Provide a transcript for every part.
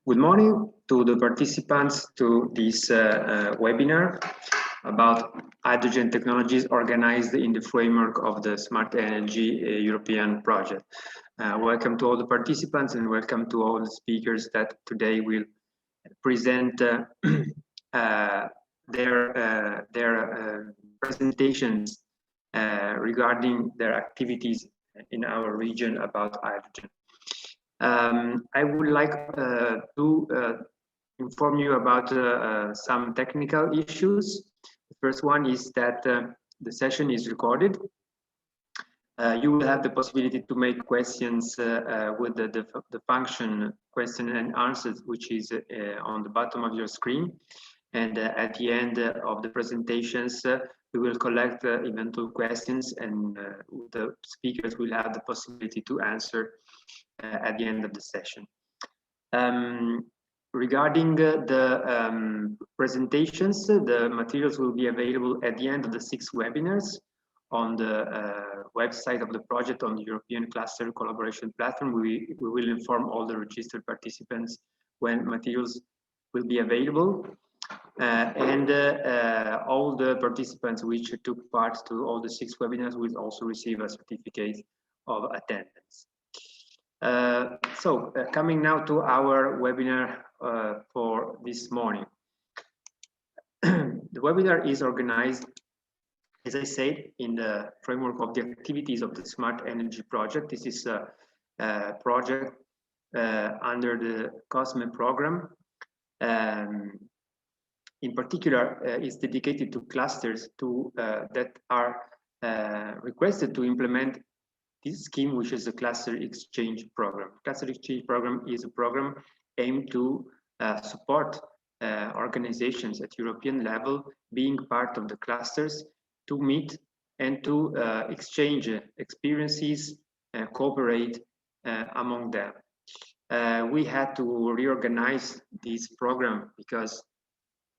Good morning to the participants to this webinar about hydrogen technologies organized in the framework of the Smart Energy European project. Welcome to all the participants and welcome to all the speakers that today will present their presentations regarding their activities in our region about hydrogen. I would like to inform you about some technical issues. The first one is that the session is recorded. You will have the possibility to make questions with the function question and answers, which is on the bottom of your screen. And at the end of the presentations, we will collect eventual questions and the speakers will have the possibility to answer at the end of the session. Regarding the presentations, the materials will be available at the end of the 6 webinars on the website of the project on the European Cluster Collaboration Platform. We will inform all the registered participants when materials will be available. All the participants which took part to all the 6 webinars will also receive a certificate of attendance. Coming now to our webinar for this morning. The webinar is organized, as I said, in the framework of the activities of the Smart Energy project. This is a project under the COSME program. In particular, is dedicated to clusters that are requested to implement this scheme, which is a cluster exchange program. Cluster exchange program is a program aimed to support organizations at European level being part of the clusters to meet and to exchange experiences, cooperate among them. We had to reorganize this program because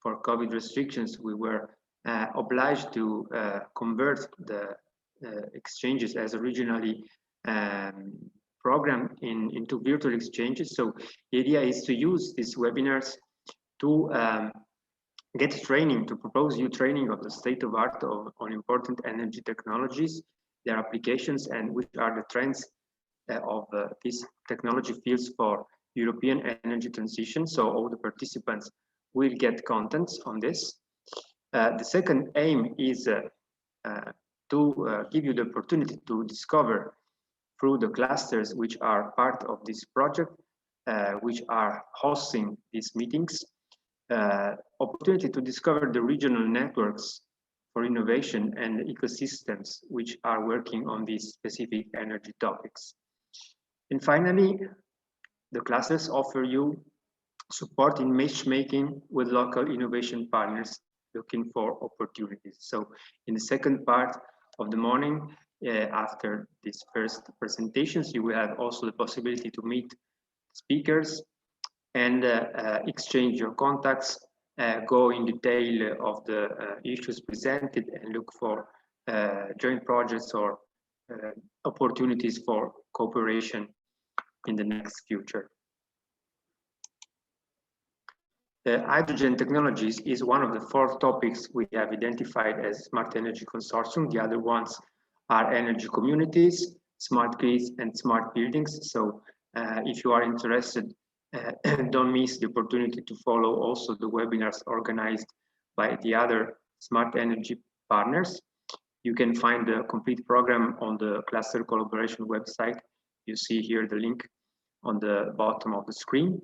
for COVID restrictions, we were obliged to convert the exchanges as originally programmed into virtual exchanges. So the idea is to use these webinars to get training, to propose you training of the state of art on important energy technologies, their applications, and which are the trends of these technology fields for European energy transition. So all the participants will get contents on this. The second aim is to give you the opportunity to discover through the clusters which are part of this project, which are hosting these meetings, opportunity to discover the regional networks for innovation and ecosystems which are working on these specific energy topics. And finally, the clusters offer you support in matchmaking with local innovation partners looking for opportunities. So in the second part of the morning, after these first presentations, you will have also the possibility to meet speakers and exchange your contacts, go in detail of the issues presented and look for joint projects or opportunities for cooperation in the next future. Hydrogen technologies is one of the 4 topics we have identified as Smart Energy Consortium. The other ones are energy communities, smart grids, and smart buildings. So if you are interested, don't miss the opportunity to follow also the webinars organized by the other smart energy partners. You can find the complete program on the Cluster Collaboration website. You see here the link on the bottom of the screen.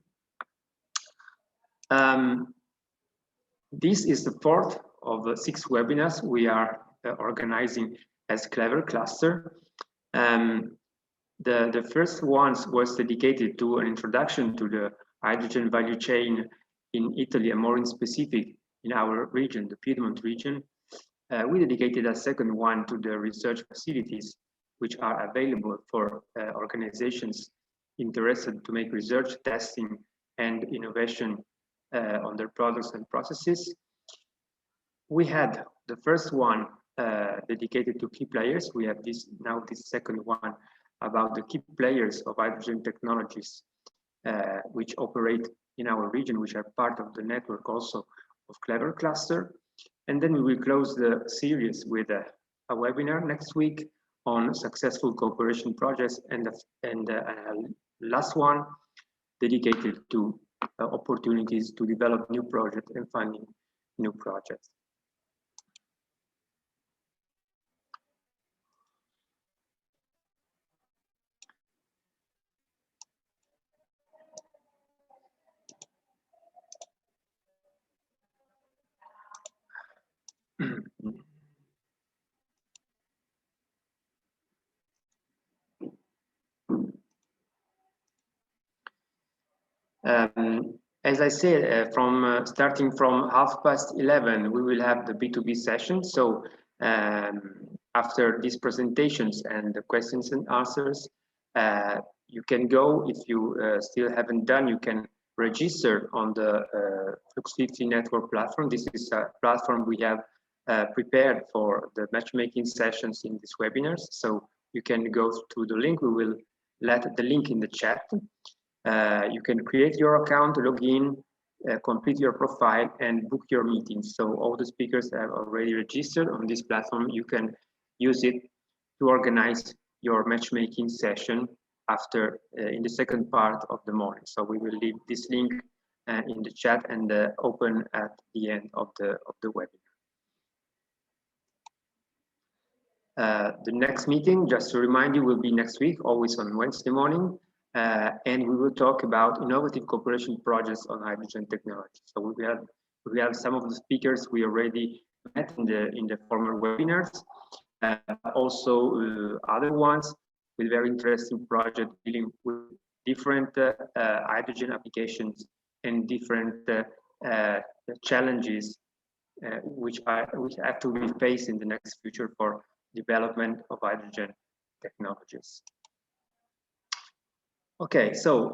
This is the 4th of the 6 webinars we are organizing as Clever Cluster. The first ones was dedicated to an introduction to the hydrogen value chain in Italy, and more in specific in our region, the Piedmont region. We dedicated a second one to the research facilities which are available for organizations interested to make research, testing, and innovation on their products and processes. We had the first one dedicated to key players. We have this second one about the key players of hydrogen technologies which operate in our region, which are part of the network also of Clever Cluster. And then we will close the series with a webinar next week on successful cooperation projects, and last one dedicated to opportunities to develop new projects and funding new projects. As I said, starting from 11:30, we will have the B2b session. So after these presentations and the questions and answers, you can go, if you still haven't done, you can register on the Flux 50 network platform. This is a platform we have prepared for the matchmaking sessions in these webinars. So you can go to the link. We will let the link in the chat. You can create your account, log in, complete your profile, and book your meetings. So all the speakers have already registered on this platform. You can use it to organize your matchmaking session after in the second part of the morning. So we will leave this link in the chat and open at the end of the webinar. The next meeting, just to remind you, will be next week, always on Wednesday morning. And we will talk about innovative cooperation projects on hydrogen technology. So we have some of the speakers we already met in the former webinars, also other ones with very interesting projects dealing with different hydrogen applications and different challenges which have to be faced in the next future for development of hydrogen technologies. Okay, so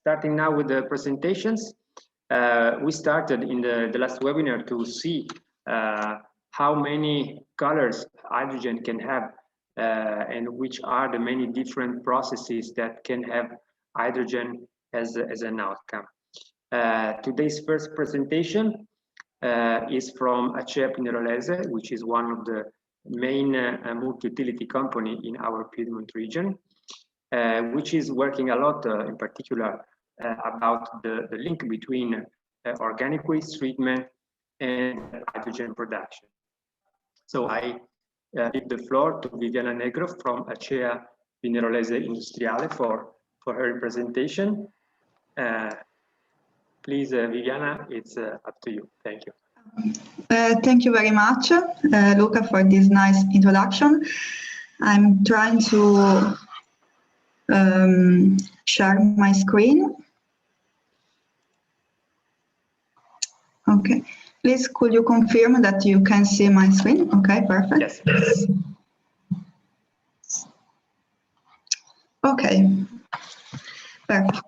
starting now with the presentations, we started in the last webinar to see how many colors hydrogen can have and which are the many different processes that can have hydrogen as an outcome. Today's first presentation is from Achaea Pinerolese, which is one of the main multi-utility company in our Piedmont region. Which is working a lot, in particular, about the link between organic waste treatment and hydrogen production. So I give the floor to Viviana Negro from Achaea Pinerolese Industriale for her presentation. Please, Viviana, it's up to you. Thank you. Thank you very much, Luca, for this nice introduction. I'm trying to share my screen. Okay, please could you confirm that you can see my screen? Okay, perfect. Yes. Okay, perfect.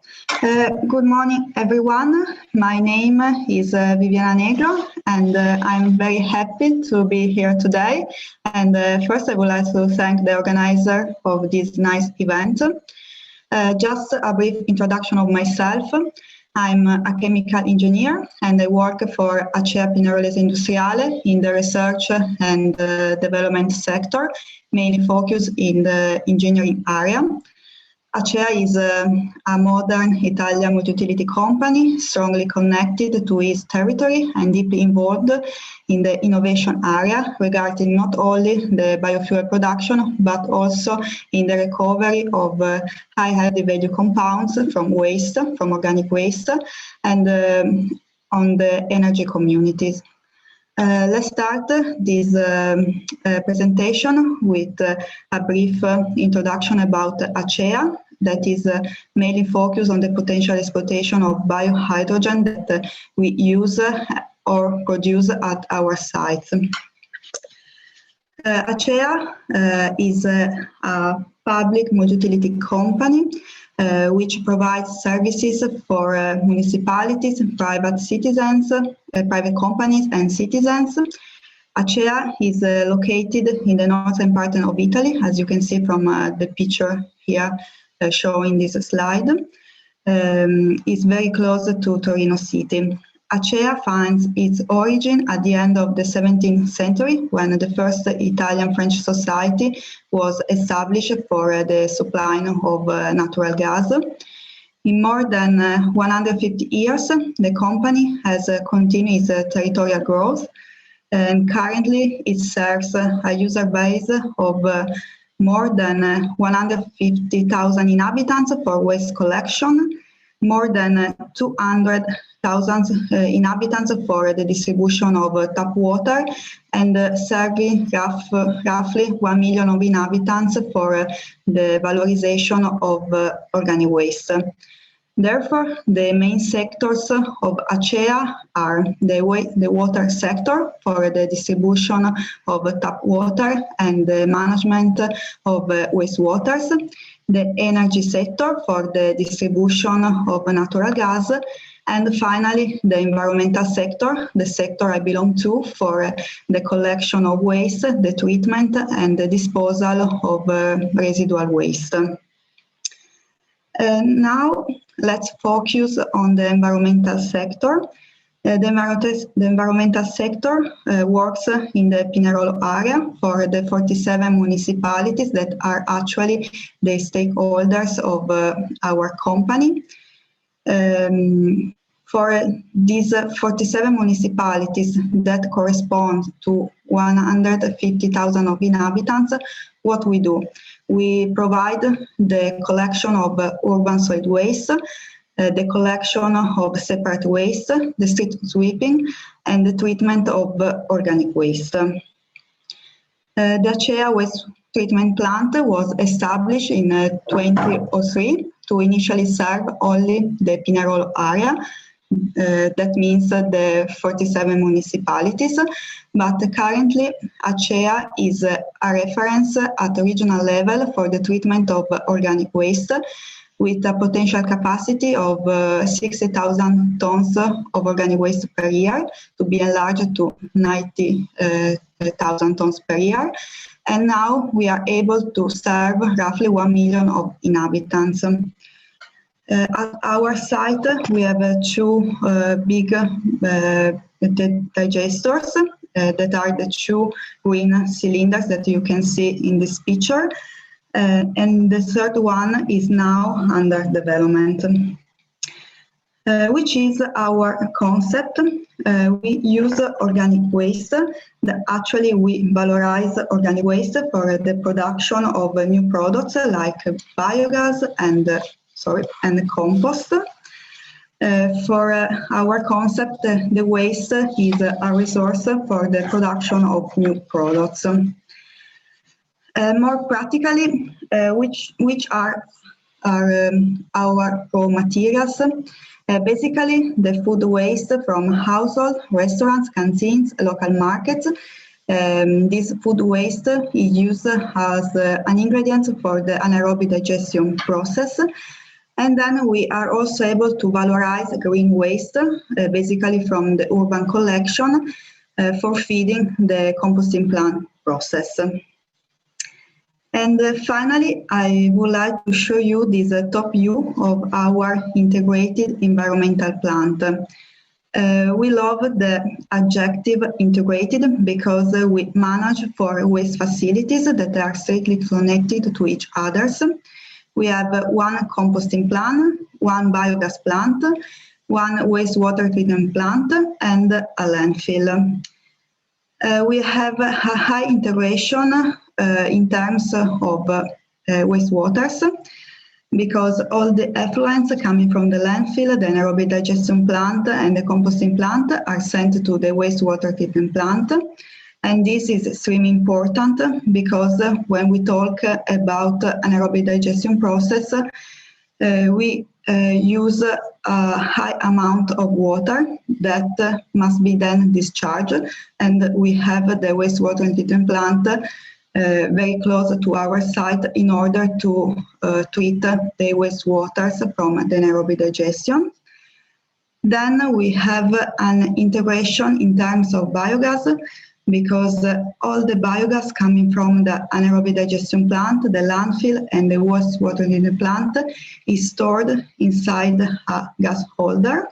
Good morning, everyone. My name is Viviana Negro, and I'm very happy to be here today. And first, I would like to thank the organizer of this nice event. Just a brief introduction of myself. I'm a chemical engineer, and I work for Achaea Pinerolese Industriale in the research and development sector, mainly focused in the engineering area. Achaea is a modern Italian multi-utility company, strongly connected to its territory and deeply involved in the innovation area regarding not only the biofuel production, but also in the recovery of high added value compounds from waste, from organic waste, and on the energy communities. Let's start this presentation with a brief introduction about Achaea, that is mainly focused on the potential exploitation of biohydrogen that we use or produce at our sites. Achaea is a public multi-utility company which provides services for municipalities, private citizens, private companies and citizens. Achaea is located in the northern part of Italy, as you can see from the picture here showing this slide. is very close to Torino city. Achaea finds its origin at the end of the 17th century, when the first Italian-French society was established for the supply of natural gas. In more than 150 years, the company has continued its territorial growth, and currently it serves a user base of more than 150,000 inhabitants for waste collection, more than 200,000 inhabitants for the distribution of tap water, and serving roughly 1 million of inhabitants for the valorization of organic waste. Therefore, the main sectors of Achaea are the water sector for the distribution of tap water and the management of wastewaters, the energy sector for the distribution of natural gas, and finally the environmental sector, the sector I belong to, for the collection of waste, the treatment and the disposal of residual waste. Now let's focus on the environmental sector. The environmental sector works in the Pinerolo area for the 47 municipalities that are actually the stakeholders of our company. For these 47 municipalities that correspond to 150,000 of inhabitants, what we do? We provide the collection of urban solid waste, the collection of separate waste, the street sweeping, and the treatment of organic waste. The Achaea waste treatment plant was established in 2003 to initially serve only the Pinerolo area. That means the 47 municipalities, but currently Achaea is a reference at regional level for the treatment of organic waste, with a potential capacity of 60,000 tons of organic waste per year, to be enlarged to 90,000 tons per year. And now we are able to serve roughly 1 million of inhabitants. At our site, we have two big digesters that are the two green cylinders that you can see in this picture. And the third one is now under development. Which is our concept. We use organic waste. Actually, we valorize organic waste for the production of new products like biogas and compost. For our concept, the waste is a resource for the production of new products. More practically, which are our raw materials? Basically, the food waste from households, restaurants, canteens, local markets. This food waste is used as an ingredient for the anaerobic digestion process. And then we are also able to valorize green waste, basically from the urban collection, for feeding the composting plant process. And finally, I would like to show you this top view of our integrated environmental plant. We love the adjective integrated because we manage 4 waste facilities that are strictly connected to each other. We have 1 composting plant, 1 biogas plant, 1 wastewater treatment plant, and a landfill. We have a high integration in terms of wastewaters, because all the effluents coming from the landfill, the anaerobic digestion plant, and the composting plant are sent to the wastewater treatment plant. And this is extremely important because when we talk about anaerobic digestion process, we use a high amount of water that must be then discharged, and we have the wastewater treatment plant very close to our site in order to treat the wastewaters from the anaerobic digestion. Then we have an integration in terms of biogas. because all the biogas coming from the anaerobic digestion plant, the landfill, and the wastewater treatment plant is stored inside a gas holder.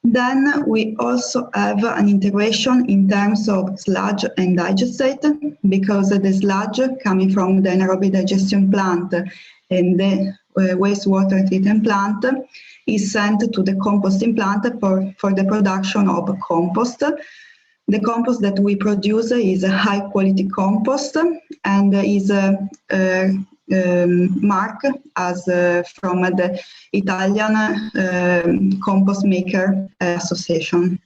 Then we also have an integration in terms of sludge and digestate, because the sludge coming from the anaerobic digestion plant and the wastewater treatment plant is sent to the composting plant for the production of compost. The compost that we produce is a high quality compost and is marked as from the Italian Compost Maker Association.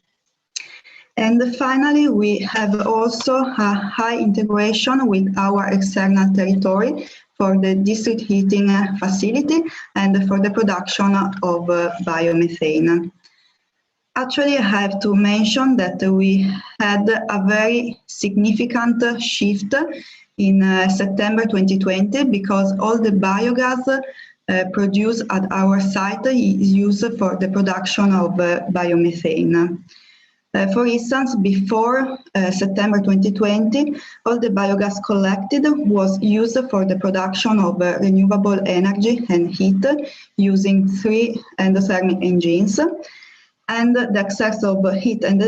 And finally, we have also a high integration with our external territory for the district heating facility and for the production of biomethane. Actually, I have to mention that we had a very significant shift in September 2020, because all the biogas produced at our site is used for the production of biomethane. For instance, before September 2020, all the biogas collected was used for the production of renewable energy and heat using 3 endothermic engines, and the excess of heat and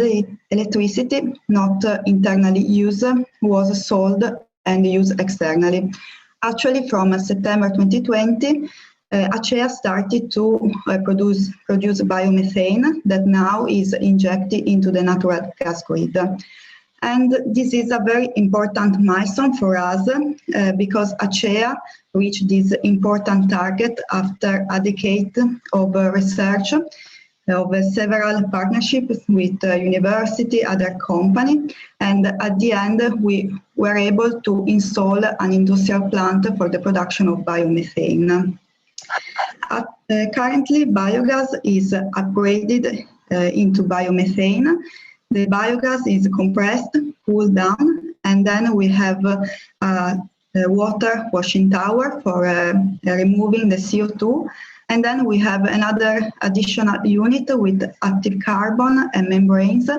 electricity not internally used was sold and used externally. Actually, from September 2020, Achaea started to produce biomethane that now is injected into the natural gas grid. And this is a very important milestone for us because Achaea reached this important target after a decade of research, of several partnerships with university, other company, and at the end we were able to install an industrial plant for the production of biomethane. Currently, biogas is upgraded into biomethane. The biogas is compressed, cooled down, and then we have a water washing tower for removing the CO2. And then we have another additional unit with active carbon and membranes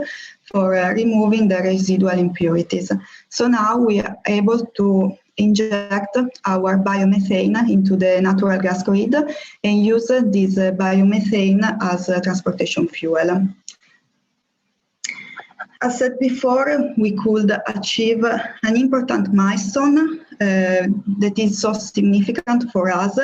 for removing the residual impurities. So now we are able to inject our biomethane into the natural gas grid and use this biomethane as a transportation fuel. As said before, we could achieve an important milestone that is so significant for us,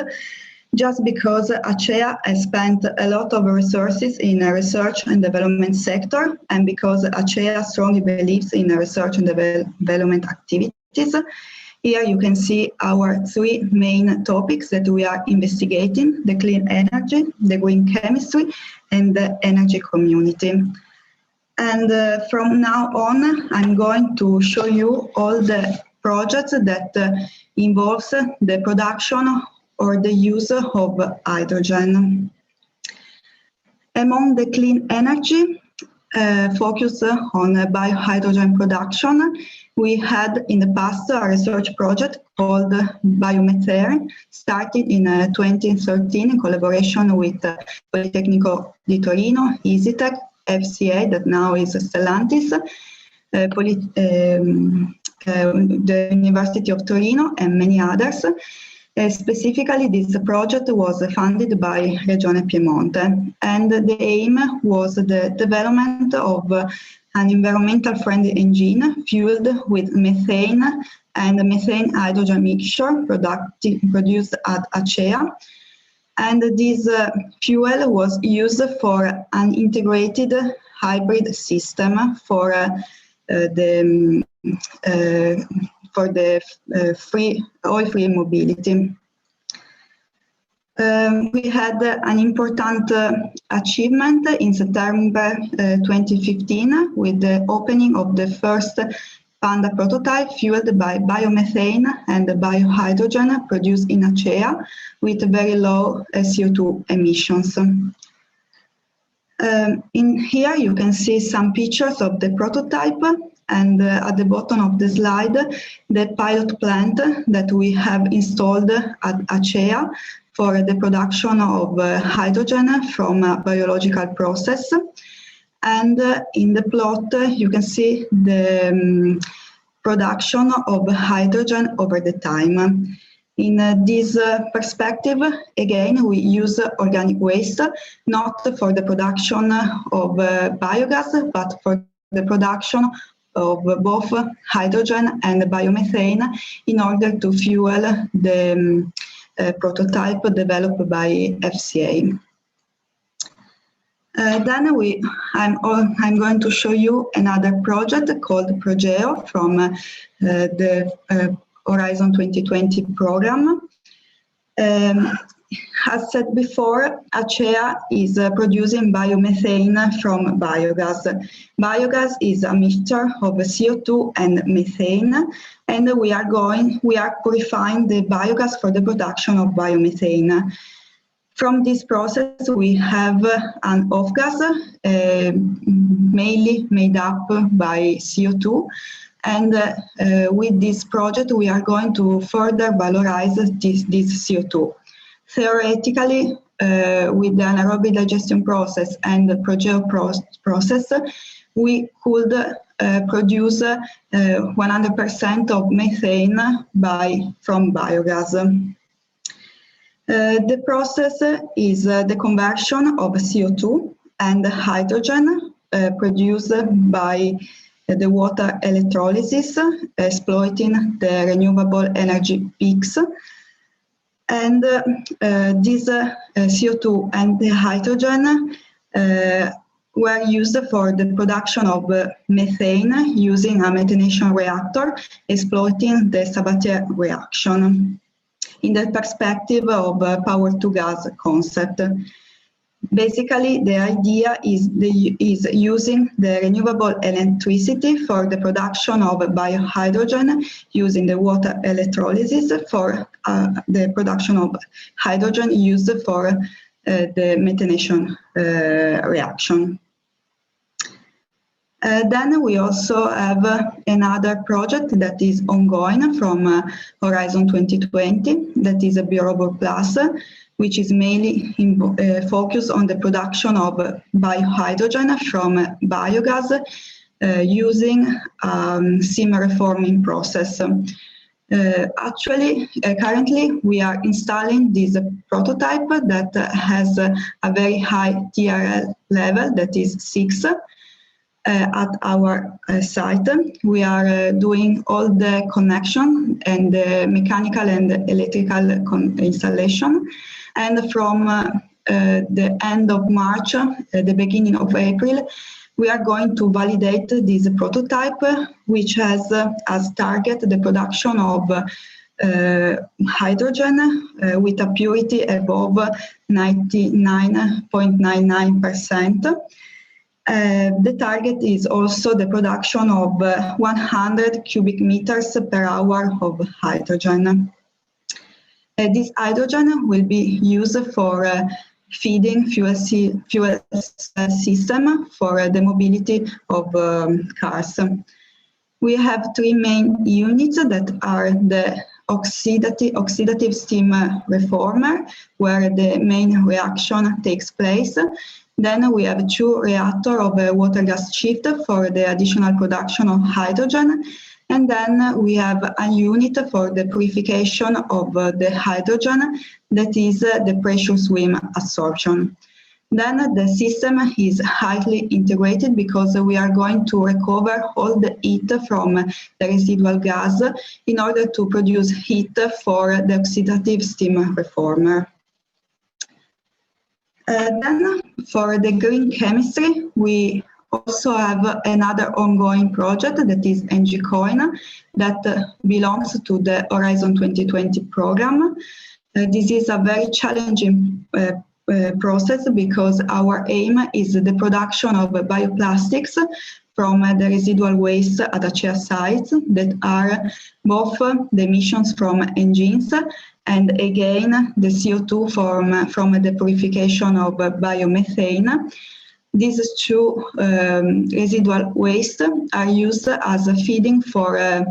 just because Achaea has spent a lot of resources in the research and development sector, and because Achaea strongly believes in research and development activities. Here you can see our 3 main topics that we are investigating: the clean energy, the green chemistry, and the energy community. And from now on, I'm going to show you all the projects that involves the production or the use of hydrogen. Among the clean energy, focus on biohydrogen production, we had in the past a research project called Biomethane, started in 2013 in collaboration with Politecnico di Torino, EasyTech, FCA, that now is Stellantis, the University of Torino, and many others. Specifically, this project was funded by Regione Piemonte, and the aim was the development of an environmental friendly engine fueled with methane and methane hydrogen mixture produced at Achaea. And this fuel was used for an integrated hybrid system for the oil-free mobility. We had an important achievement in September 2015 with the opening of the first Panda prototype fueled by biomethane and biohydrogen produced in Achaea with very low CO2 emissions. In here you can see some pictures of the prototype, and at the bottom of the slide, the pilot plant that we have installed at Achaea for the production of hydrogen from a biological process. And in the plot, you can see the production of hydrogen over the time. In this perspective, again, we use organic waste, not for the production of biogas, but for the production of both hydrogen and biomethane in order to fuel the prototype developed by FCA. Then I'm going to show you another project called Progeo from the Horizon 2020 program. As said before, Achaea is producing biomethane from biogas. Biogas is a mixture of CO2 and methane, and we are purifying the biogas for the production of biomethane. From this process, we have an off-gas, mainly made up by CO2, and with this project, we are going to further valorize this CO2. Theoretically, with the anaerobic digestion process and the Progeo process, we could produce 100% of methane from biogas. The process is the conversion of CO2 and hydrogen produced by the water electrolysis, exploiting the renewable energy peaks. And this CO2 and the hydrogen were used for the production of methane using a methanation reactor, exploiting the Sabatier reaction in the perspective of power-to-gas concept. Basically, the idea is using the renewable electricity for the production of biohydrogen using the water electrolysis for the production of hydrogen used for the methanation reaction. Then we also have another project that is ongoing from Horizon 2020, that is a Biorobot Plus, which is mainly focused on the production of biohydrogen from biogas using steam reforming process. Currently, we are installing this prototype that has a very high TRL level, that is 6. At our site. We are doing all the connection and the mechanical and electrical installation. And from the end of March, the beginning of April, we are going to validate this prototype, which has as target the production of hydrogen with a purity above 99.99%. The target is also the production of 100 cubic meters per hour of hydrogen. This hydrogen will be used for feeding fuel system for the mobility of cars. We have 3 main units that are the oxidative steam reformer, where the main reaction takes place. Then we have 2 reactors of water gas shift for the additional production of hydrogen. And then we have a unit for the purification of the hydrogen, that is the pressure swim absorption. Then the system is highly integrated because we are going to recover all the heat from the residual gas in order to produce heat for the oxidative steam reformer. Then for the green chemistry, we also have another ongoing project that is NGCoin that belongs to the Horizon 2020 program. This is a very challenging process because our aim is the production of bioplastics from the residual waste at Achaea sites that are both the emissions from engines and again the CO2 from the purification of biomethane. These 2 residual waste are used as a feeding for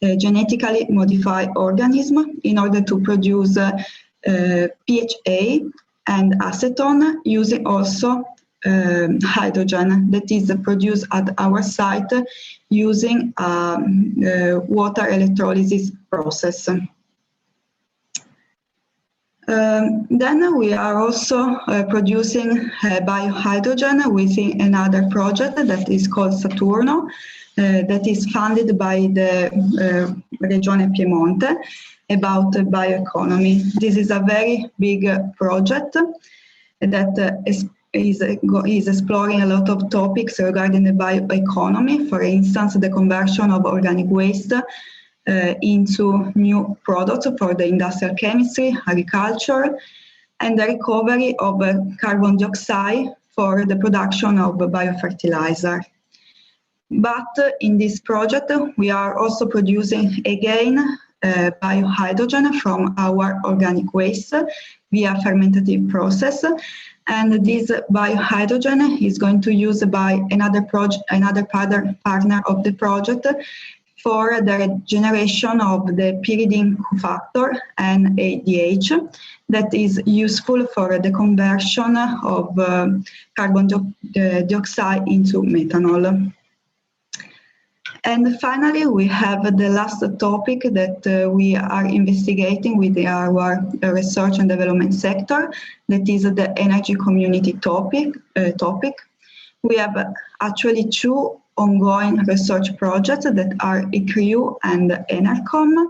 genetically modified organisms in order to produce PHA and acetone, using also hydrogen that is produced at our site using water electrolysis process. Then we are also producing biohydrogen within another project that is called Saturno, that is funded by the Regione Piemonte about bioeconomy. This is a very big project that is exploring a lot of topics regarding the bioeconomy, for instance, the conversion of organic waste into new products for the industrial chemistry, agriculture, and the recovery of carbon dioxide for the production of biofertilizer. But in this project, we are also producing again biohydrogen from our organic waste via fermentative process. And this biohydrogen is going to use by another partner of the project for the generation of the pyridine cofactor NADH that is useful for the conversion of carbon dioxide into methanol. And finally, we have the last topic that we are investigating with our research and development sector, that is the energy community topic. We have actually two ongoing research projects that are ECRU and ENERCOM.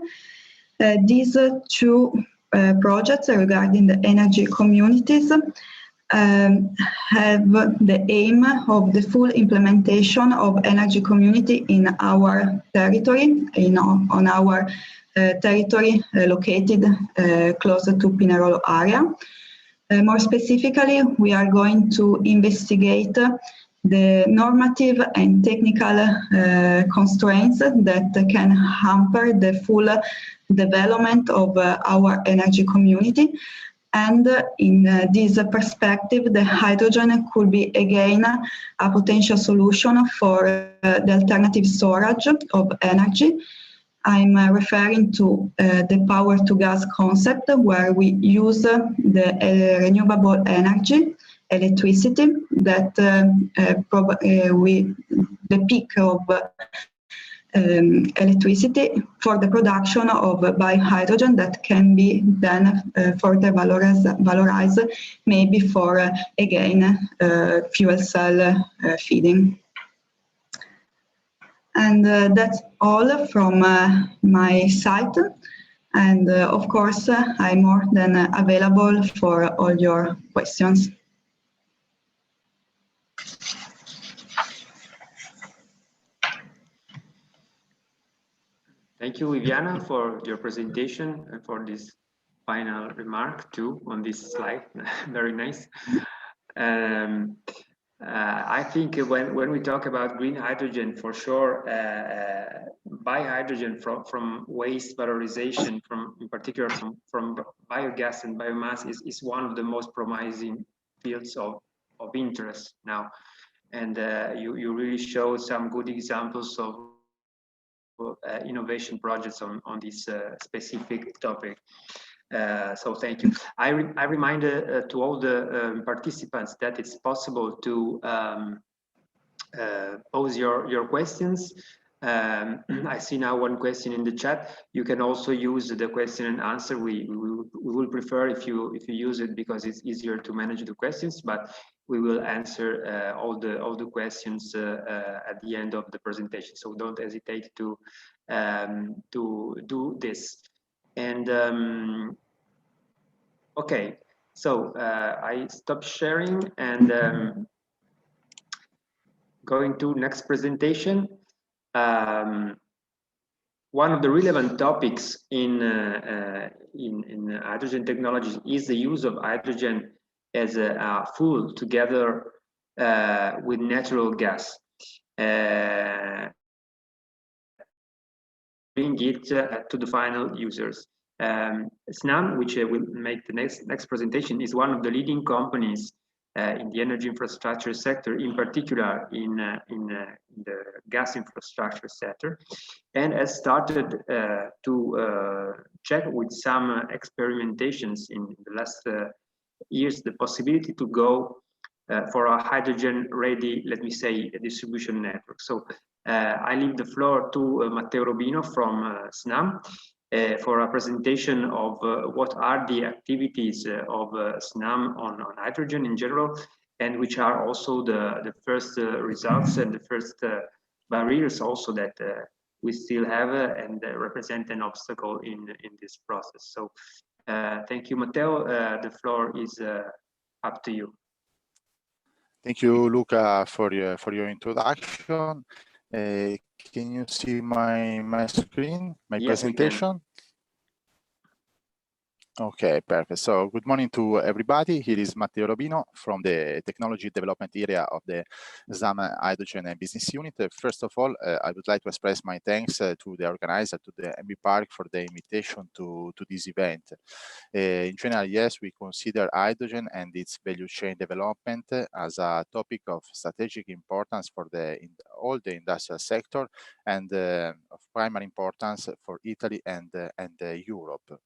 These two projects regarding the energy communities have the aim of the full implementation of energy community in our territory, on our territory located closer to Pinerolo area. More specifically, we are going to investigate the normative and technical constraints that can hamper the full development of our energy community. And in this perspective, the hydrogen could be again a potential solution for the alternative storage of energy. I'm referring to the power to gas concept, where we use the renewable energy, electricity, that the peak of electricity for the production of biohydrogen that can be then further valorized maybe for again fuel cell feeding. And that's all from my side, and of course I'm more than available for all your questions. Thank you, Viviana, for your presentation and for this final remark too on this slide. Very nice. I think when we talk about green hydrogen, for sure, biohydrogen from waste valorization, in particular from biogas and biomass, is one of the most promising fields of interest now. And you really show some good examples of innovation projects on this specific topic. So thank you. I remind to all the participants that it's possible to pose your questions. I see now one question in the chat. You can also use the question and answer. We will prefer if you use it because it's easier to manage the questions, but we will answer all the questions at the end of the presentation. So don't hesitate to do this. And okay, so I stop sharing and going to next presentation. One of the relevant topics in hydrogen technologies is the use of hydrogen as a fuel together with natural gas. Bring it to the final users. Snam, which will make the next presentation, is one of the leading companies in the energy infrastructure sector, in particular in the gas infrastructure sector, and has started to check with some experimentations in the last years the possibility to go for a hydrogen-ready, let me say, distribution network. So I leave the floor to Matteo Robino from SNAM for a presentation of what are the activities of SNAM on hydrogen in general, and which are also the first results and the first barriers also that we still have and represent an obstacle in this process. So thank you, Matteo. The floor is up to you. Thank you, Luca, for your introduction. Can you see my screen, my presentation? Okay, perfect. So good morning to everybody. Here is Matteo Robino from the Technology Development Area of the SNAM Hydrogen Business Unit. First of all, I would like to express my thanks to the organizer, to the MB Park, for the invitation to this event. In general, yes, we consider hydrogen and its value chain development as a topic of strategic importance for all the industrial sector and of primary importance for Italy and Europe.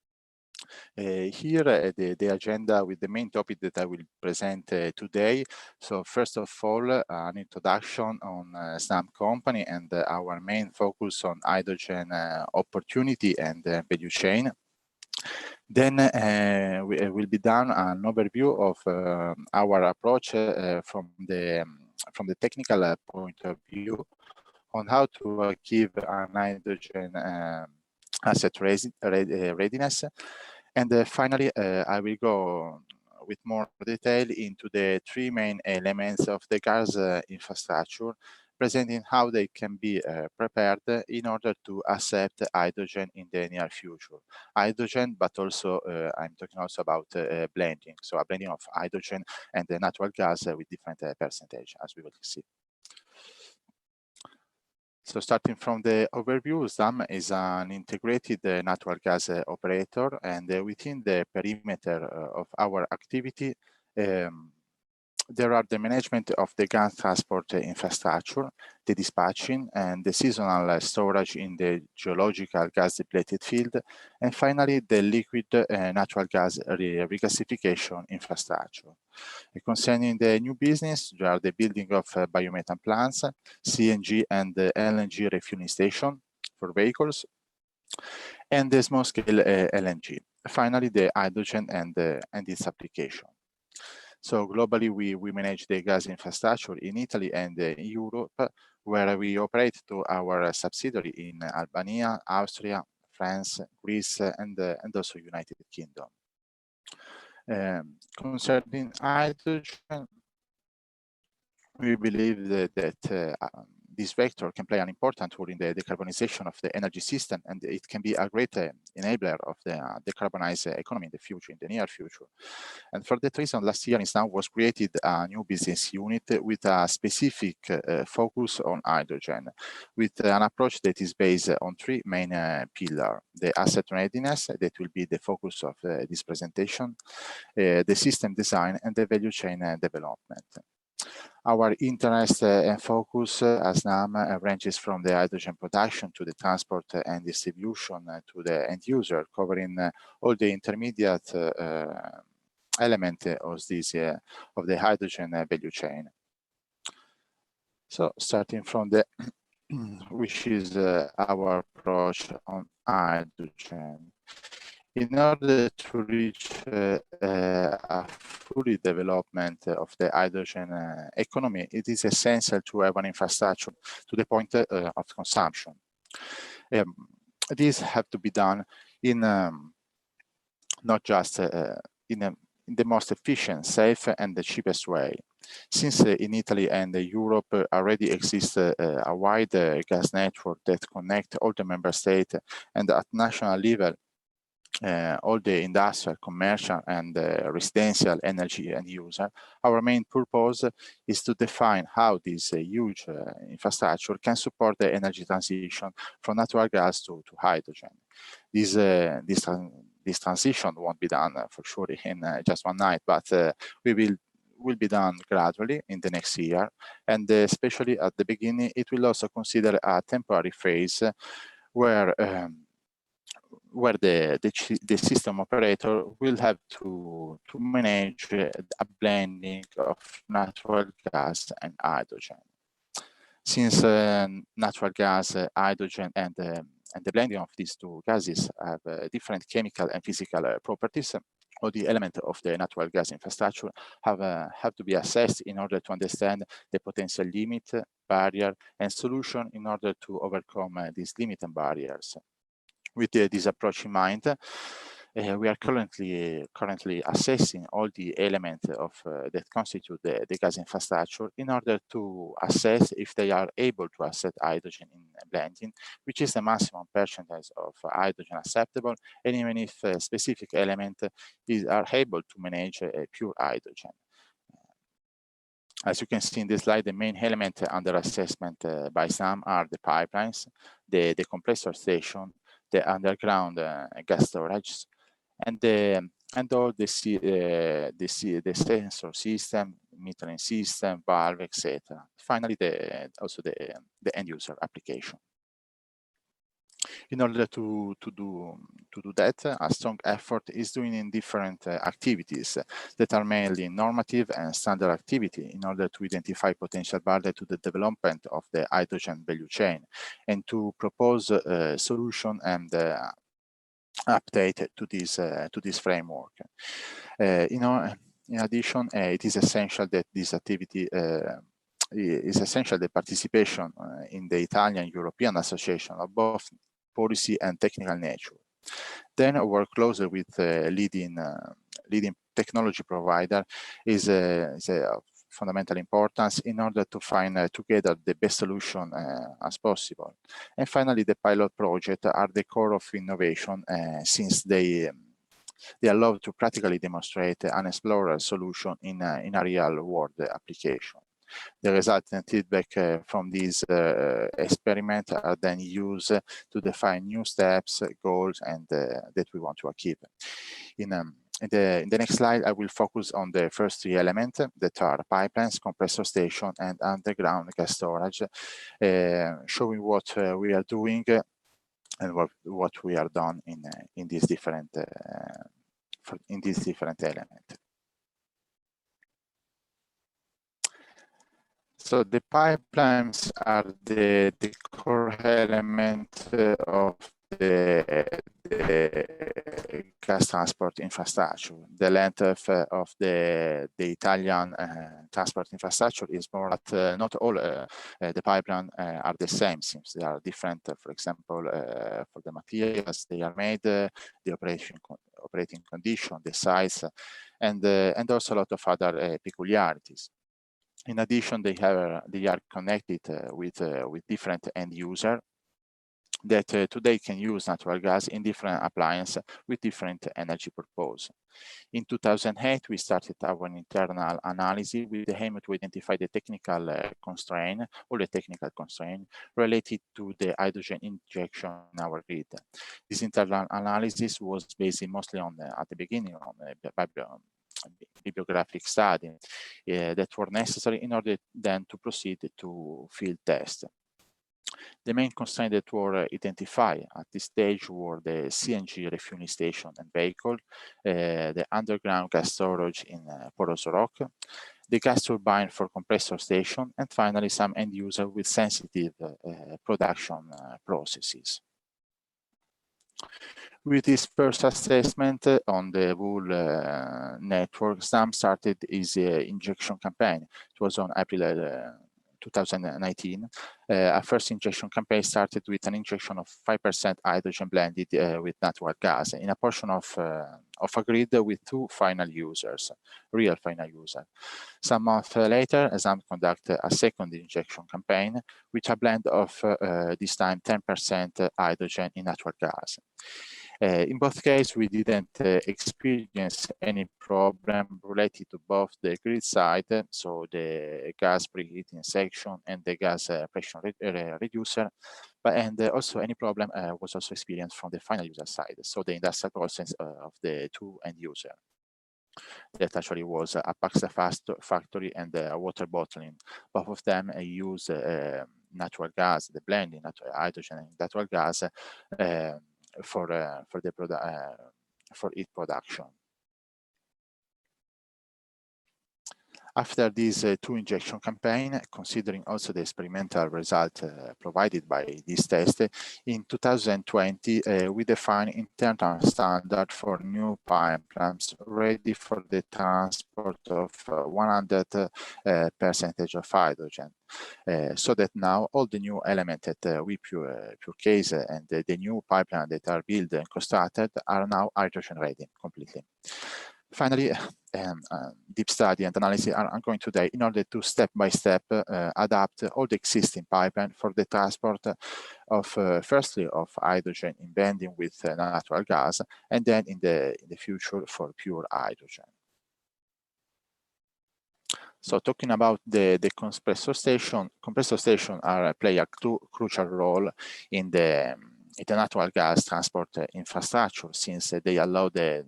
Here the agenda with the main topic that I will present today. So first of all, an introduction on SNAM company and our main focus on hydrogen opportunity and value chain. Then will be done an overview of our approach from the technical point of view on how to achieve an hydrogen asset readiness. And finally, I will go with more detail into the three main elements of the gas infrastructure, presenting how they can be prepared in order to accept hydrogen in the near future. Hydrogen, but also I'm talking also about blending, so a blending of hydrogen and the natural gas with different percentage, as we will see. So starting from the overview, SNAM is an integrated natural gas operator, and within the perimeter of our activity, there are the management of the gas transport infrastructure, the dispatching, and the seasonal storage in the geological gas depleted field, and finally the liquid natural gas regasification infrastructure. Concerning the new business, there are the building of biomethane plants, CNG and LNG refueling station for vehicles, and the small-scale LNG. Finally, the hydrogen and its application. So globally, we manage the gas infrastructure in Italy and Europe, where we operate to our subsidiary in Albania, Austria, France, Greece, and also United Kingdom. Concerning hydrogen, we believe that this vector can play an important role in the decarbonization of the energy system, and it can be a great enabler of the decarbonized economy in the future, in the near future. And for that reason, last year in SNAM was created a new business unit with a specific focus on hydrogen, with an approach that is based on three main pillars: the asset readiness, that will be the focus of this presentation, the system design, and the value chain development. Our interest and focus as SNAM ranges from the hydrogen production to the transport and distribution to the end user, covering all the intermediate element of this of the hydrogen value chain. So starting from the which is our approach on hydrogen. In order to reach a fully development of the hydrogen economy, it is essential to have an infrastructure to the point of consumption. These have to be done in not just in the most efficient, safe, and the cheapest way. Since in Italy and Europe already exists a wide gas network that connects all the member states, and at national level, all the industrial, commercial, and residential energy end user, our main purpose is to define how this huge infrastructure can support the energy transition from natural gas to hydrogen. This transition won't be done for sure in just one night, but will be done gradually in the next year, and especially at the beginning, it will also consider a temporary phase where where the system operator will have to manage a blending of natural gas and hydrogen. Since natural gas, hydrogen, and the blending of these two gases have different chemical and physical properties, all the elements of the natural gas infrastructure have to be assessed in order to understand the potential limit, barrier, and solution in order to overcome these limits and barriers. With this approach in mind, we are currently assessing all the elements of that constitute the gas infrastructure in order to assess if they are able to accept hydrogen in blending, which is the maximum percentage of hydrogen acceptable, and even if specific elements are able to manage pure hydrogen. As you can see in this slide, the main element under assessment by SAM are the pipelines, the compressor station, the underground gas storage, and all the sensor system, metering system, valve, etc. Finally, also the end user application. In order to do that, a strong effort is doing in different activities that are mainly normative and standard activity in order to identify potential barrier to the development of the hydrogen value chain and to propose a solution and update to this framework. In addition, it is essential that this activity the participation in the Italian European Association of both policy and technical nature. Then work closer with leading technology provider is a fundamental importance in order to find together the best solution as possible. And finally, the pilot project are the core of innovation since they allow to practically demonstrate an explorer solution in a real world application. The resultant feedback from these experiments are then used to define new steps, goals, and that we want to achieve. In the next slide, I will focus on the first three elements that are pipelines, compressor station, and underground gas storage, showing what we are doing and what we are done in these different elements. So the pipelines are the core element of the gas transport infrastructure. The length of the Italian transport infrastructure is more that not all the pipelines are the same, since they are different. For example, for the materials they are made, the operating condition, the size, and also a lot of other peculiarities. In addition, they are connected with different end users that today can use natural gas in different appliances with different energy purpose. In 2008, we started our internal analysis with the aim to identify the technical constraint or the technical constraint related to the hydrogen injection in our grid. This internal analysis was based mostly on at the beginning on bibliographic study that were necessary in order then to proceed to field test. The main constraints that were identified at this stage were the CNG refueling station and vehicle, the underground gas storage in porous rock, the gas turbine for compressor station, and finally some end user with sensitive production processes. With this first assessment on the whole network, SAM started its injection campaign. It was on April 2019. A first injection campaign started with an injection of 5% hydrogen blended with natural gas in a portion of a grid with two final users, real final users. Some months later, SAM conducted a second injection campaign with a blend of this time 10% hydrogen in natural gas. In both cases, we didn't experience any problem related to both the grid side, so the gas preheating section and the gas pressure reducer, and also any problem was also experienced from the final user side, so the industrial process of the two end user. That actually was a pasta factory and a water bottling. Both of them use natural gas, the blending hydrogen and natural gas its production. After this two-injection campaign, considering also the experimental result provided by this test, in 2020 we defined internal standard for new pipelines ready for the transport of 100% of hydrogen. So that now all the new elements that we purchase and the new pipeline that are built and constructed are now hydrogen ready completely. Finally, deep study and analysis are ongoing today in order to step by step adapt all the existing pipeline for the transport of firstly of hydrogen in blending with natural gas, and then in the future for pure hydrogen. So talking about the compressor station play a crucial role in the natural gas transport infrastructure, since they allow the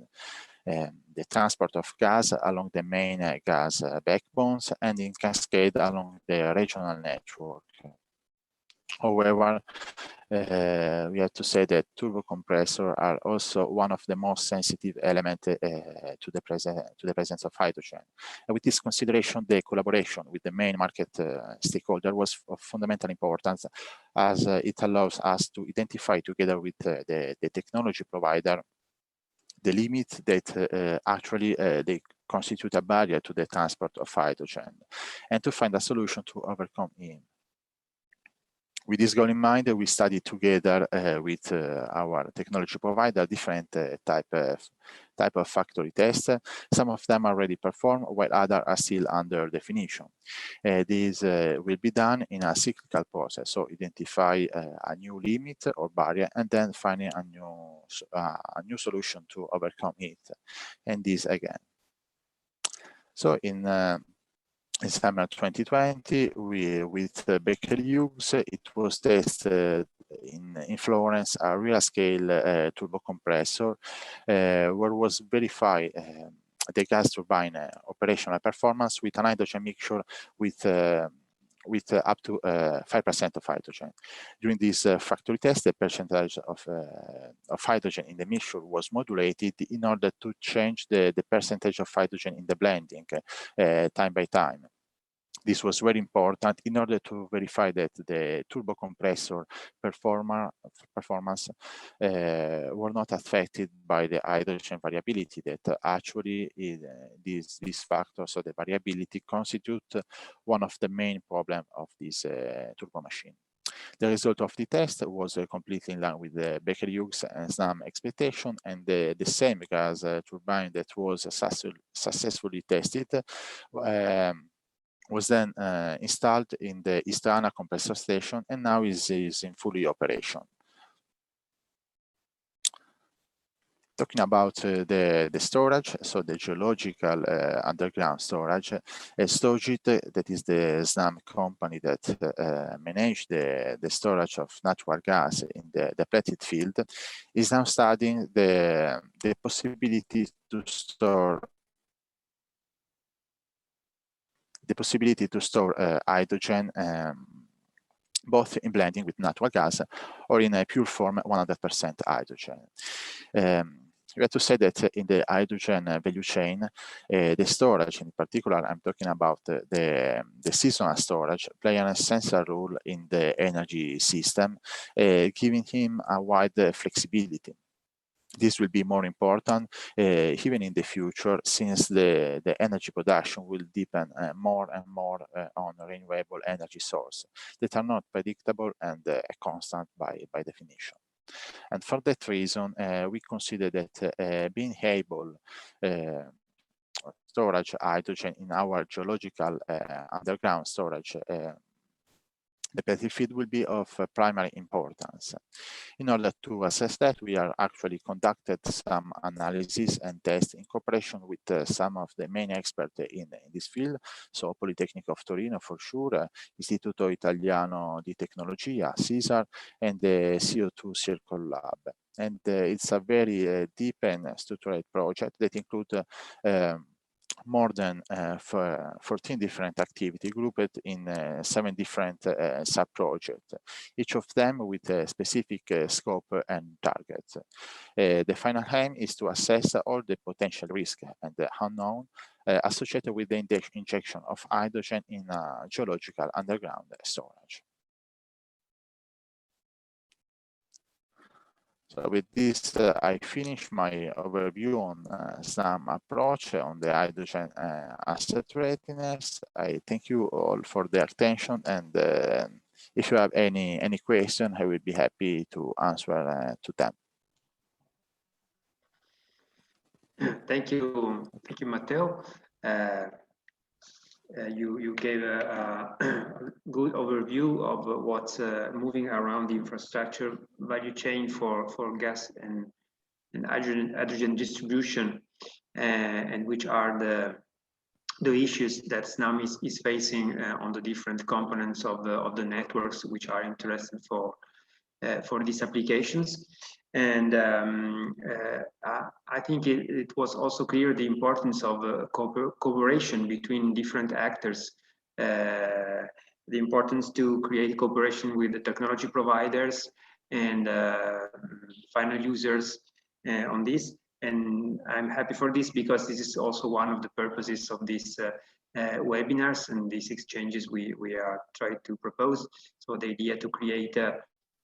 transport of gas along the main gas backbones and in cascade along the regional network. However, we have to say that turbo compressors are also one of the most sensitive elements to the presence of hydrogen. And with this consideration, the collaboration with the main market stakeholder was of fundamental importance, as it allows us to identify together with the technology provider the limit that actually they constitute a barrier to the transport of hydrogen, and to find a solution to overcome it. With this goal in mind, we studied together with our technology provider different type of factory tests. Some of them are already performed, while others are still under definition. This will be done in a cyclical process, so identify a new limit or barrier, and then finding a new solution to overcome it, and this again. So in summer 2020, with Baker Hughes, it was tested in Florence a real-scale turbo compressor, where was verified the gas turbine operational performance with an hydrogen mixture with up to 5% of hydrogen. During this factory test, the percentage of hydrogen in the mixture was modulated in order to change the percentage of hydrogen in the blending time by time. This was very important in order to verify that the turbo compressor performance were not affected by the hydrogen variability, that actually these factors, so the variability, constitute one of the main problems of this turbo machine. The result of the test was completely in line with the Baker Hughes and SNAM expectation, and the same gas turbine that was successfully tested was then installed in the Istana compressor station, and now is in fully operation. Talking about the storage, so the geological underground storage, Stogit, that is the SNAM company that managed the storage of natural gas in the depleted field, is now studying the possibility to store hydrogen both in blending with natural gas or in a pure form 100% hydrogen. We have to say that in the hydrogen value chain, the storage, in particular, I'm talking about the seasonal storage, play an essential role in the energy system, giving him a wide flexibility. This will be more important even in the future, since the energy production will depend more and more on renewable energy sources that are not predictable and constant by definition. And for that reason, we consider that being able storage hydrogen in our geological underground storage depleted field will be of primary importance. In order to assess that, we are actually conducted some analysis and tests in cooperation with some of the main experts in this field, so Politecnico of Torino for sure, Istituto Italiano di Tecnologia, CISAR, and the CO2 Circle Lab. And it's a very deep and structured project that includes more than 14 different activity grouped in 7 different sub-projects, each of them with a specific scope and targets. The final aim is to assess all the potential risk and the unknown associated with the injection of hydrogen in geological underground storage. So with this, I finish my overview on some approach on the hydrogen asset readiness. I thank you all for the attention, and if you have any question, I will be happy to answer to them. Thank you, Matteo. You gave a good overview of what's moving around the infrastructure value chain for gas and hydrogen distribution, and which are the issues that SNAM is facing on the different components of the networks which are interested for these applications. And I think it was also clear the importance of cooperation between different actors, the importance to create cooperation with the technology providers and final users on this. And I'm happy for this because this is also one of the purposes of these webinars and these exchanges we are trying to propose. So the idea to create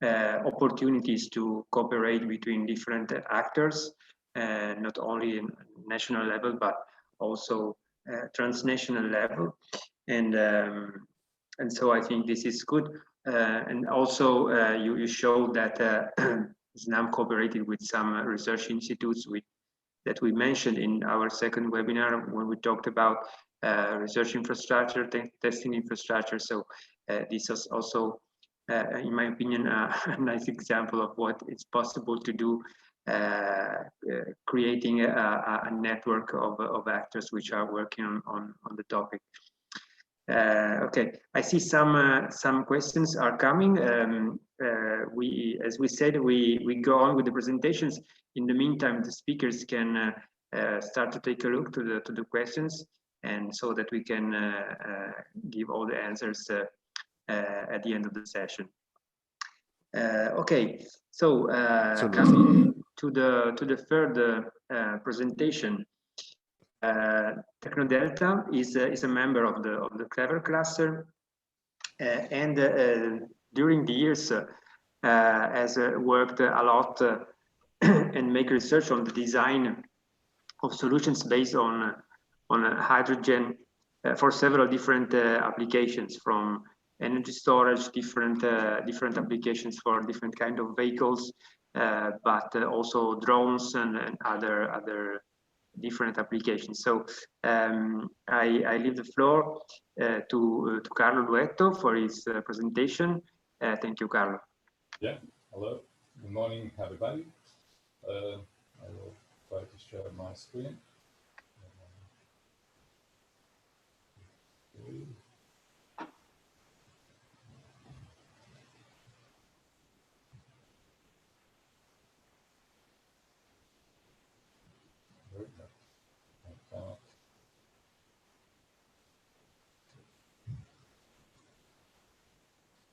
opportunities to cooperate between different actors, not only in national level, but also transnational level. And so I think this is good. And also you showed that SNAM cooperated with some research institutes that we mentioned in our second webinar when we talked about research infrastructure, testing infrastructure. So this is also, in my opinion, a nice example of what is possible to do, creating a network of actors which are working on the topic. Okay, I see some questions are coming. As we said, we go on with the presentations. In the meantime, the speakers can start to take a look to the questions, and so that we can give all the answers at the end of the session. Okay, so coming to the third presentation. Technodelta is a member of the Clever cluster, and during the years has worked a lot and make research on the design of solutions based on hydrogen for several different applications, from energy storage, different applications for different kind of vehicles, but also drones and other different applications. So I leave the floor to Carlo Duetto for his presentation. Thank you, Carlo. Yeah, hello. Good morning, everybody. I will try to share my screen.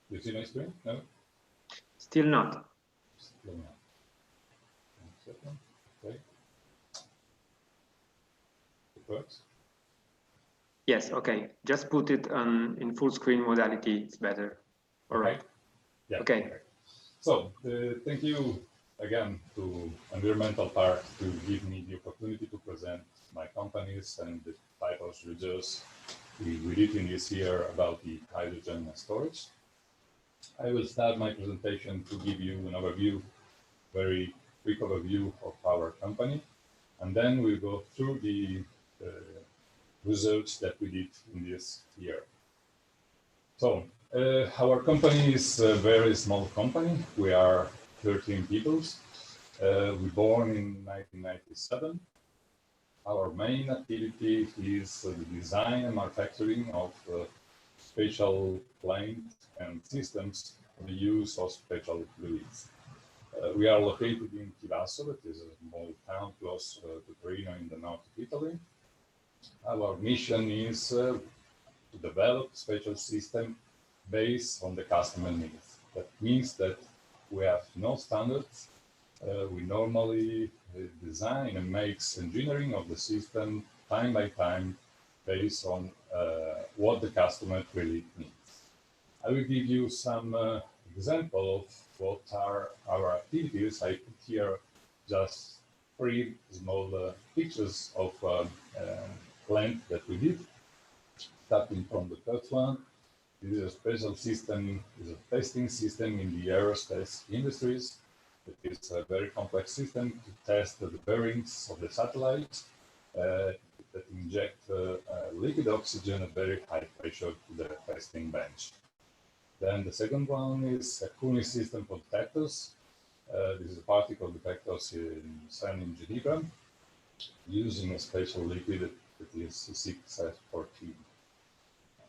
You see my screen? No? Still not. Still not. 1 second. Okay. It works? Yes, okay. Just put it on in full screen modality. It's better. All right. Yeah. Okay. So thank you again to Environmental Park to give me the opportunity to present my companies and the type of research we did in this year about the hydrogen storage. I will start my presentation to give you an overview, very quick overview of our company, and then we'll go through the research that we did in this year. So our company is a very small company. We are 13 people. We born in 1997. Our main activity is the design and manufacturing of spatial planes and systems for the use of spatial fluids. We are located in Chivasso, that is a small town close to Torino in the north of Italy. Our mission is to develop spatial system based on the customer needs. That means that we have no standards. We normally design and make engineering of the system time by time based on what the customer really needs. I will give you some example of what are our activities. I put here just 3 small pictures of plant that we did. Starting from the first one, this is a special system, is a testing system in the aerospace industries. It is a very complex system to test the bearings of the satellite that inject liquid oxygen at very high pressure to the testing bench. Then the second one is a cooling system for detectors. This is a particle detectors in sand in Geneva using a special liquid that is 6F14.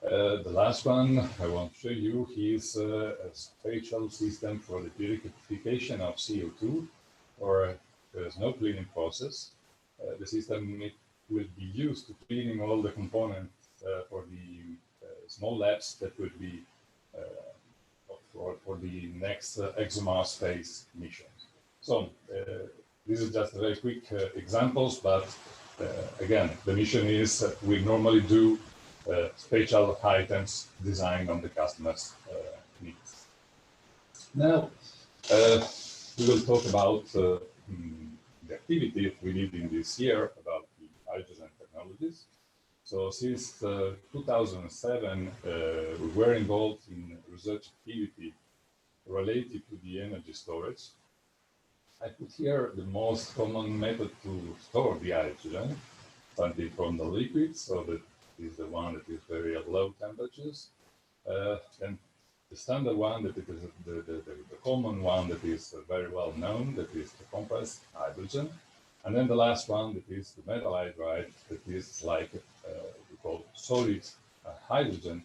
The last one I want to show you is a spatial system for the purification of CO2, or there's no cleaning process. The system will be used to cleaning all the components for the small labs that will be for the next ExoMars space mission. So this is just a very quick examples, but again, the mission is we normally do spatial items designed on the customer's needs. Now, we will talk about the activity we did in this year about the hydrogen technologies. So since 2007, we were involved in research activity related to the energy storage. I put here the most common method to store the hydrogen, starting from the liquid, so that is the one that is very at low temperatures. And the standard one, that is the common one that is very well known, that is the compressed hydrogen. And then the last one, that is the metal hydride, that is like we call solid hydrogen,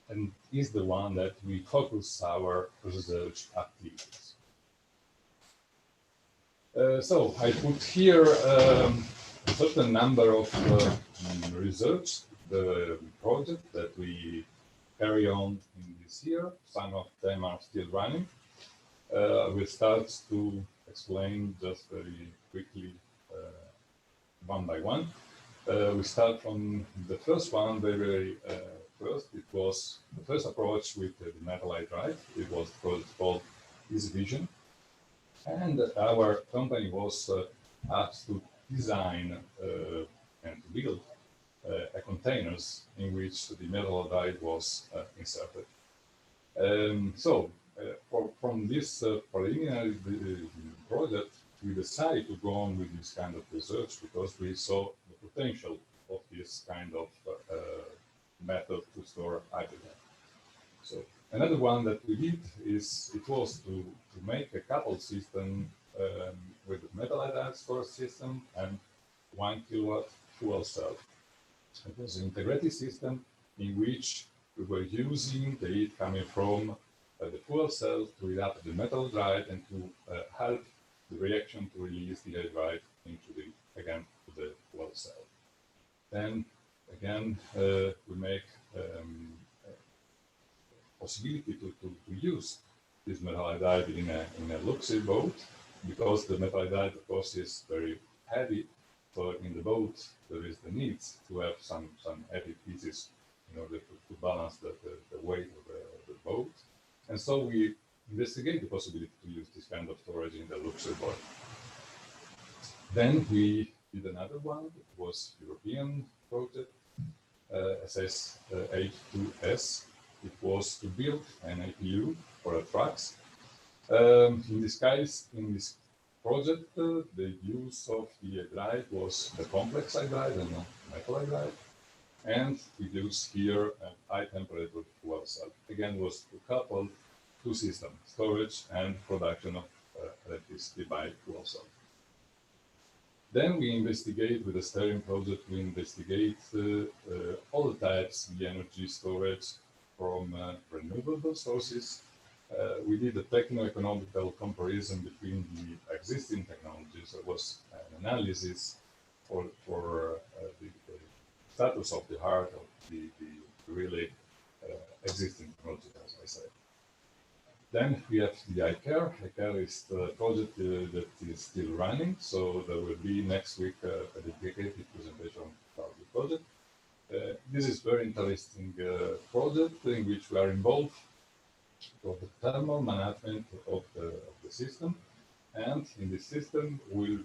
and is the one that we focus our research activities. So I put here a certain number of research, the project that we carry on in this year. Some of them are still running. We'll start to explain just very quickly one by one. We start from the first one, very first. It was the first approach with the metal hydride. It was called Easy Vision. And our company was asked to design and to build containers in which the metal hydride was inserted. From this preliminary project, we decided to go on with this kind of research because we saw the potential of this kind of method to store hydrogen. So another one that we did is it was to make a coupled system with a metal hydride storage system and 1 kilowatt fuel cell. It was an integrated system in which we were using the heat coming from the fuel cell to heat up the metal hydride and to help the reaction to release the hydride into the fuel cell. Then again, we make possibility to use this metal hydride in a luxury boat, because the metal hydride, of course, is very heavy. So in the boat, there is the need to have some heavy pieces in order to balance the weight of the boat. And so we investigate the possibility to use this kind of storage in the luxury boat. Then we did another one. It was European project, H2. It was to build an APU for trucks. In this case, in this project, the use of the hydride was the complex hydride and not metal hydride. And we used here a high temperature fuel cell. Again, was to couple two systems, storage and production of electricity by fuel cell. Then we investigate with the steering project, we investigate all the types of the energy storage from renewable sources. We did a techno-economical comparison between the existing technologies. It was an analysis for the status of the heart of the really existing project, as I said. Then we have the Achaea. Achaea is the project that is still running, so there will be next week a dedicated presentation about the project. This is very interesting project in which we are involved for the thermal management of the system, and in this system we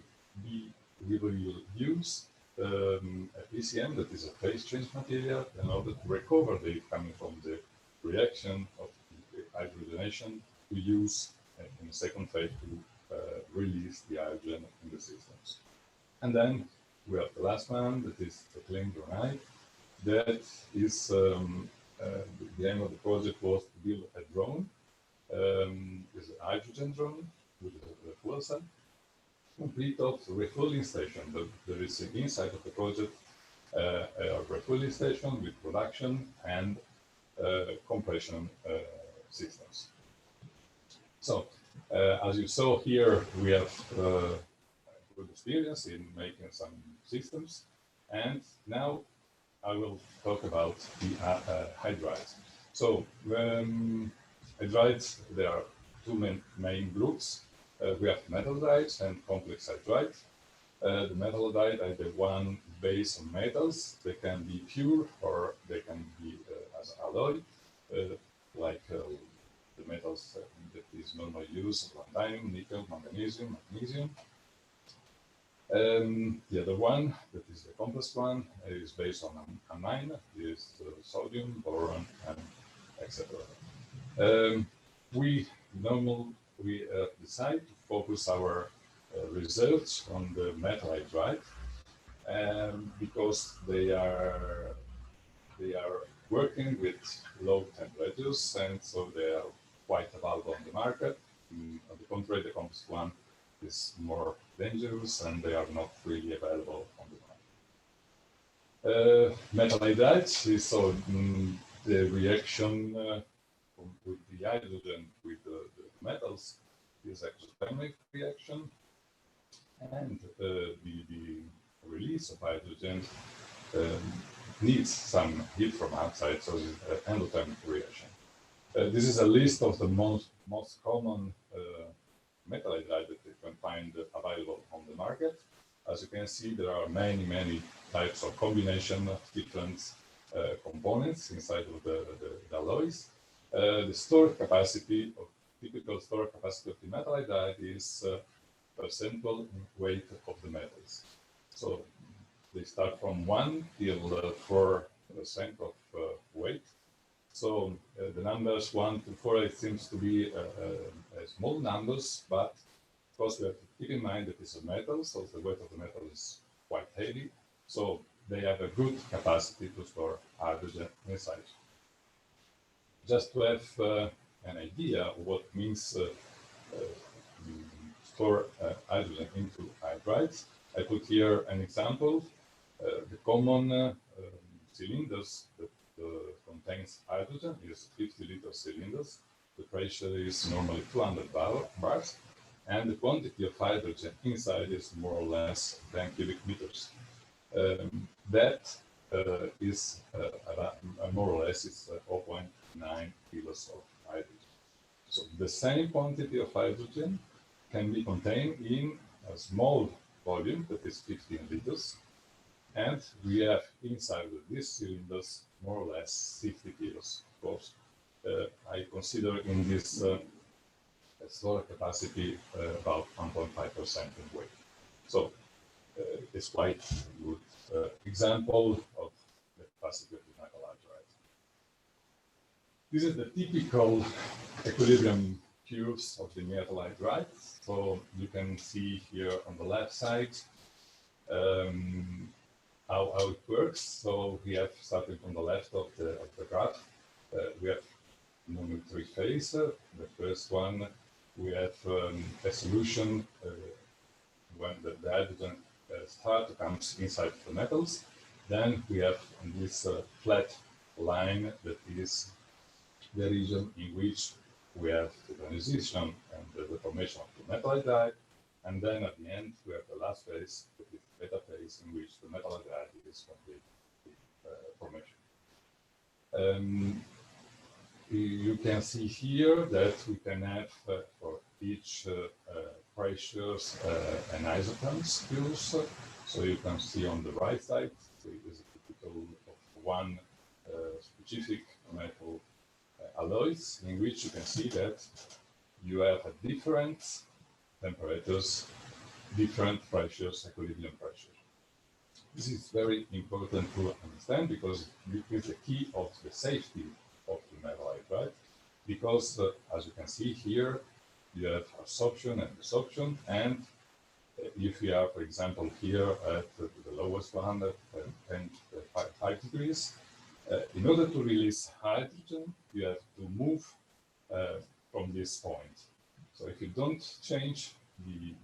will use a PCM, that is a phase change material, in order to recover the heat coming from the reaction of the hydrogenation to use in the second phase to release the hydrogen in the systems. And then we have the last one, that is the clean granite. That is the aim of the project was to build a drone, is a hydrogen drone with a fuel cell, complete of refueling station. There is inside of the project a refueling station with production and compression systems. So, as you saw here, we have good experience in making some systems, and now I will talk about the hydrides. So, hydrides, there are two main groups. We have metal hydrides and complex hydrides. The metal hydride are the one based on metals. They can be pure or they can be as alloy, like the metals that is normally used, lanthanum, nickel, manganesium, magnesium. The other one, that is the complex one, is based on amine, is sodium, boron, and etc. We decide to focus our research on the metal hydride because they are working with low temperatures, and so they are quite available on the market. On the contrary, the complex one is more dangerous and they are not really available on the market. Metal hydrides is so the reaction with the hydrogen with the metals is exothermic reaction, and the release of hydrogen needs some heat from outside, so it's an endothermic reaction. This is a list of the most common metal hydride that you can find available on the market. As you can see, there are many types of combination of different components inside of the alloys. The storage capacity of typical storage capacity of the metal hydride is percentual weight of the metals. So they start from 1 till 4% of weight. So the numbers 1 to 4, it seems to be small numbers, but of course we have to keep in mind that it's a metal, so the weight of the metal is quite heavy. So they have a good capacity to store hydrogen inside. Just to have an idea of what means store hydrogen into hydrides, I put here an example. The common cylinders that contains hydrogen is 50-liter cylinders. The pressure is normally 200 bars, and the quantity of hydrogen inside is more or less 10 cubic meters. That is more or less it's 0.9 kilos of hydrogen. So the same quantity of hydrogen can be contained in a small volume that is 15 liters, and we have inside of these cylinders more or less 60 kilos. Of course, I consider in this storage capacity about 1.5% in weight. So it's quite a good example of the capacity of the metal hydride. This is the typical equilibrium curves of the metal hydride. So you can see here on the left side how it works. So we have, starting from the left of the graph, we have normally 3 phases. The first one, we have a solution when the hydrogen starts to come inside the metals. Then we have this flat line that is the region in which we have the transition and the formation of the metal hydride. And then at the end, we have the last phase, that is the beta phase, in which the metal hydride is completely You can see here that we can have for each pressures an isotones use. So you can see on the right side, so it is a typical of one specific metal alloys, in which you can see that you have at different temperatures, different pressures, equilibrium pressure. This is very important to understand because it is the key of the safety of the metal hydride. Because as you can see here, you have absorption and desorption, and if you are, for example, here at the lowest 105 degrees, in order to release hydrogen, you have to move from this point. So if you don't change the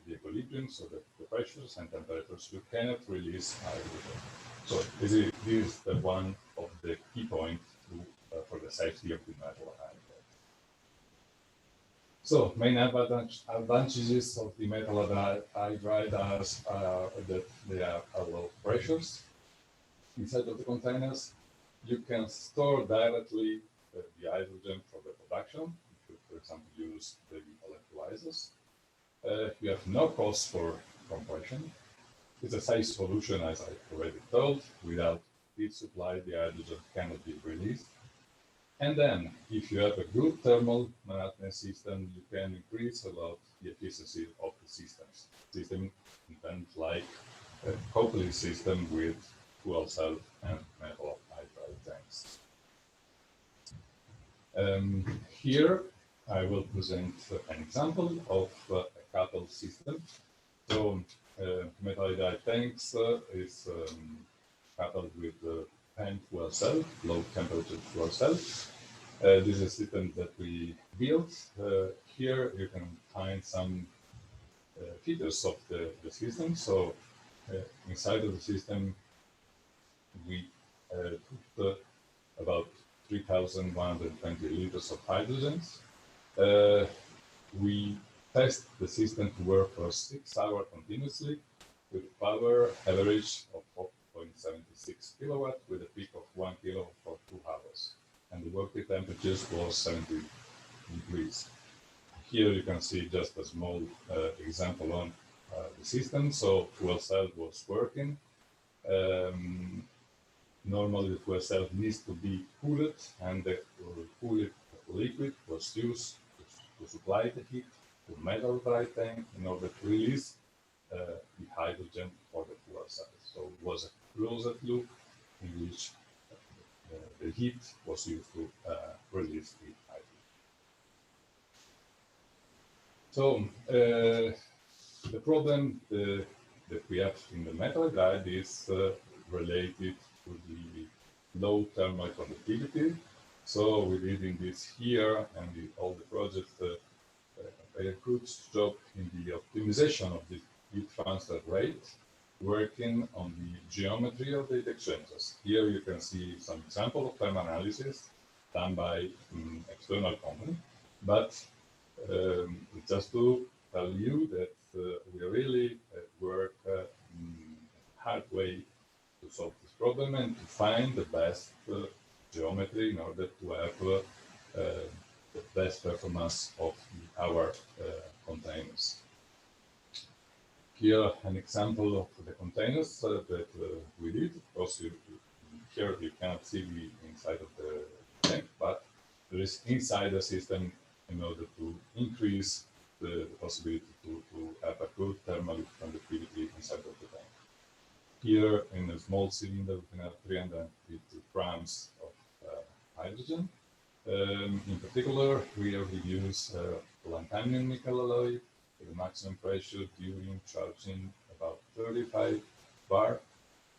equilibrium, so that the pressures and temperatures, you cannot release hydrogen. So this is the one of the key points for the safety of the metal hydride. So main advantages of the metal hydride are that they are low pressures inside of the containers. You can store directly the hydrogen for the production. If you, for example, use the electrolyzers. You have no cost for compression. It's a safe solution, as I already told. Without heat supply, the hydrogen cannot be released. And then, if you have a good thermal management system, you can increase a lot the efficiency of the systems. System like a coupling system with fuel cell and metal hydride tanks. Here, I will present an example of a coupled system. So, metal hydride tanks is coupled with the PAN fuel cell, low temperature fuel cell. This is a system that we built. Here you can find some features of the system. So inside of the system, we put about 3,120 liters of hydrogen. We test the system to work for 6 hours continuously with power average of 4.76 kilowatt with a peak of 1 kilo for 2 hours. And the working temperatures was 70 degrees. Here you can see just a small example on the system. So fuel cell was working. Normally the fuel cell needs to be cooled, and the cooled liquid was used to supply the heat to metal hydride tank in order to release the hydrogen for the fuel cell. So it was a closed loop in which the heat was used to release the hydrogen. So the problem that we have in the metal hydride is related to the low thermal conductivity. So we did in this here and all the projects a good job in the optimization of the heat transfer rate, working on the geometry of the heat exchangers. Here you can see some example of thermal analysis done by external company, but just to tell you that we really work hard way to solve this problem and to find the best geometry in order to have the best performance of our containers. Here an example of the containers that we did. Of course, here you cannot see the inside of the tank, but there is inside the system in order to increase the possibility to have a good thermal conductivity inside of the tank. Here in a small cylinder, we can have 350 grams of hydrogen. In particular, we use lanthanum nickel alloy with a maximum pressure during charging about 35 bar.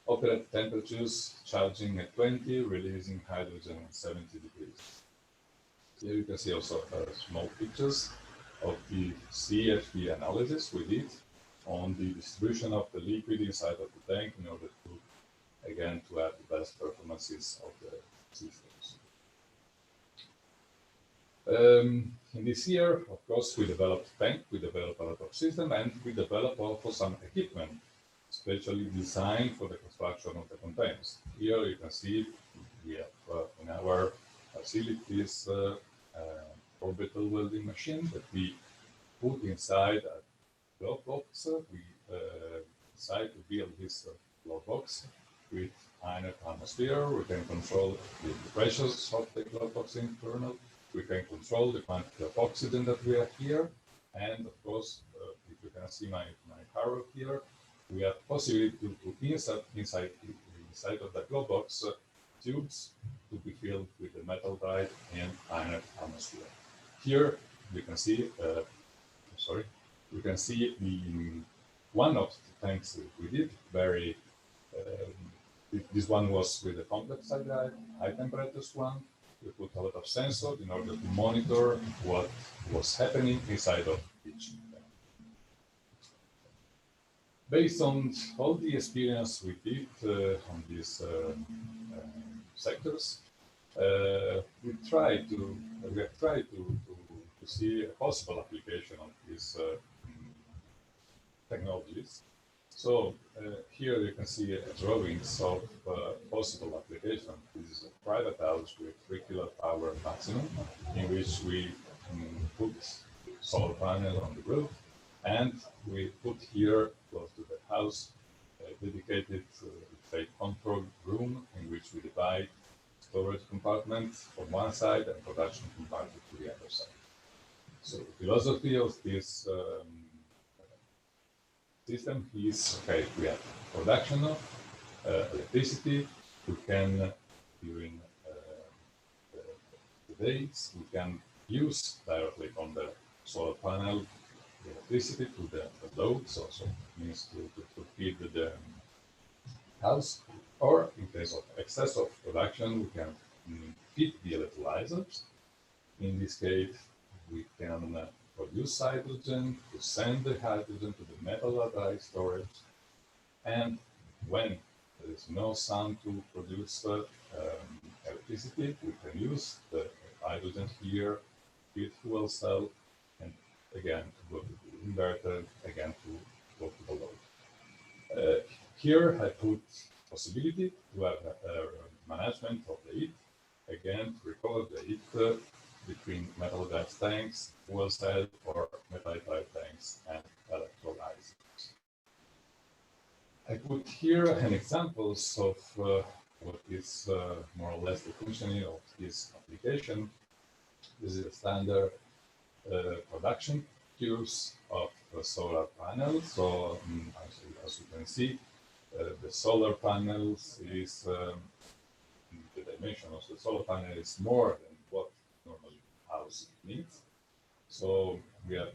Operating temperatures charging at 20, releasing hydrogen at 70 degrees. Here you can see also small pictures of the CFD analysis we did on the distribution of the liquid inside of the tank in order to, again, to have the best performances of the systems. In this year, of course, we developed tank, we developed a lot of system, and we developed also some equipment specially designed for the construction of the containers. Here you can see we have an in our facilities orbital welding machine that we put inside a glove box. We decide to build this glove box with inert atmosphere. We can control the pressures of the glove box internal. We can control the quantity of oxygen that we have here. And of course, if you can see my arrow here, we have possibility to put inside of the glove box tubes to be filled with the metal drive and inert atmosphere. Here we can see, we can see the one of the tanks that we did. Very, this one was with the complex high temperatures one. We put a lot of sensors in order to monitor what was happening inside of each tank. Based on all the experience we did on these sectors, we have tried to see a possible application of these technologies. So here you can see drawings of possible application. This is a private house with 3 kW maximum, in which we put solar panel on the roof, and we put here close to the house a dedicated control room in which we divide storage compartment from one side and production compartment to the other side. So the philosophy of this system is, okay, we have production of electricity. We can, during the days, we can use directly from the solar panel the electricity to the load, so means to feed the house. Or in case of excess of production, we can feed the electrolyzers. In this case, we can produce hydrogen, to send the hydrogen to the metal dry storage, and when there is no sun to produce electricity, we can use the hydrogen here, feed fuel cell, and again to go to the inverter, again to go to the load. Here I put possibility to have management of the heat, again to recover the heat between metal gas tanks, fuel cell, or metal tanks and electrolyzers. I put here an examples of what is more or less the functioning of this application. This is a standard production tubes of solar panels. So as you can see, the solar panels is the dimension of the solar panel is more than what normally house needs. So we have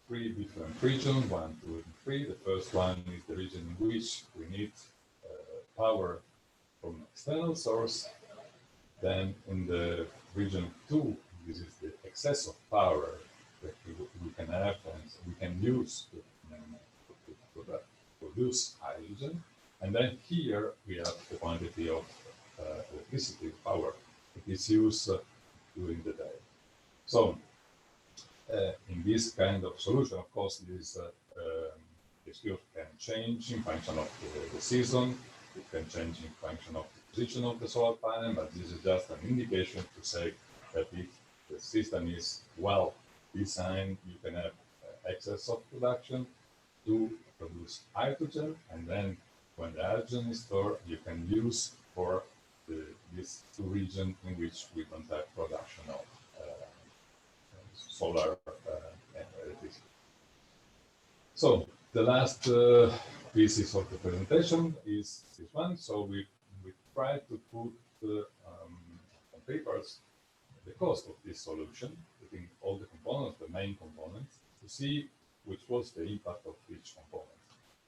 3 different regions, 1, 2, and 3. The first one is the region in which we need power from external source. Then in the region 2, this is the excess of power that we can have and we can use to produce hydrogen. And then here we have the quantity of electricity power that is used during the day. So in this kind of solution, of course, this curve can change in function of the season. It can change in function of the position of the solar panel, but this is just an indication to say that if the system is well designed, you can have excess of production to produce hydrogen, and then when the hydrogen is stored, you can use for these 2 regions in which we don't have production of solar electricity. So the last pieces of the presentation is this one. So we try to put on papers the cost of this solution, putting all the components, the main components, to see which was the impact of each component.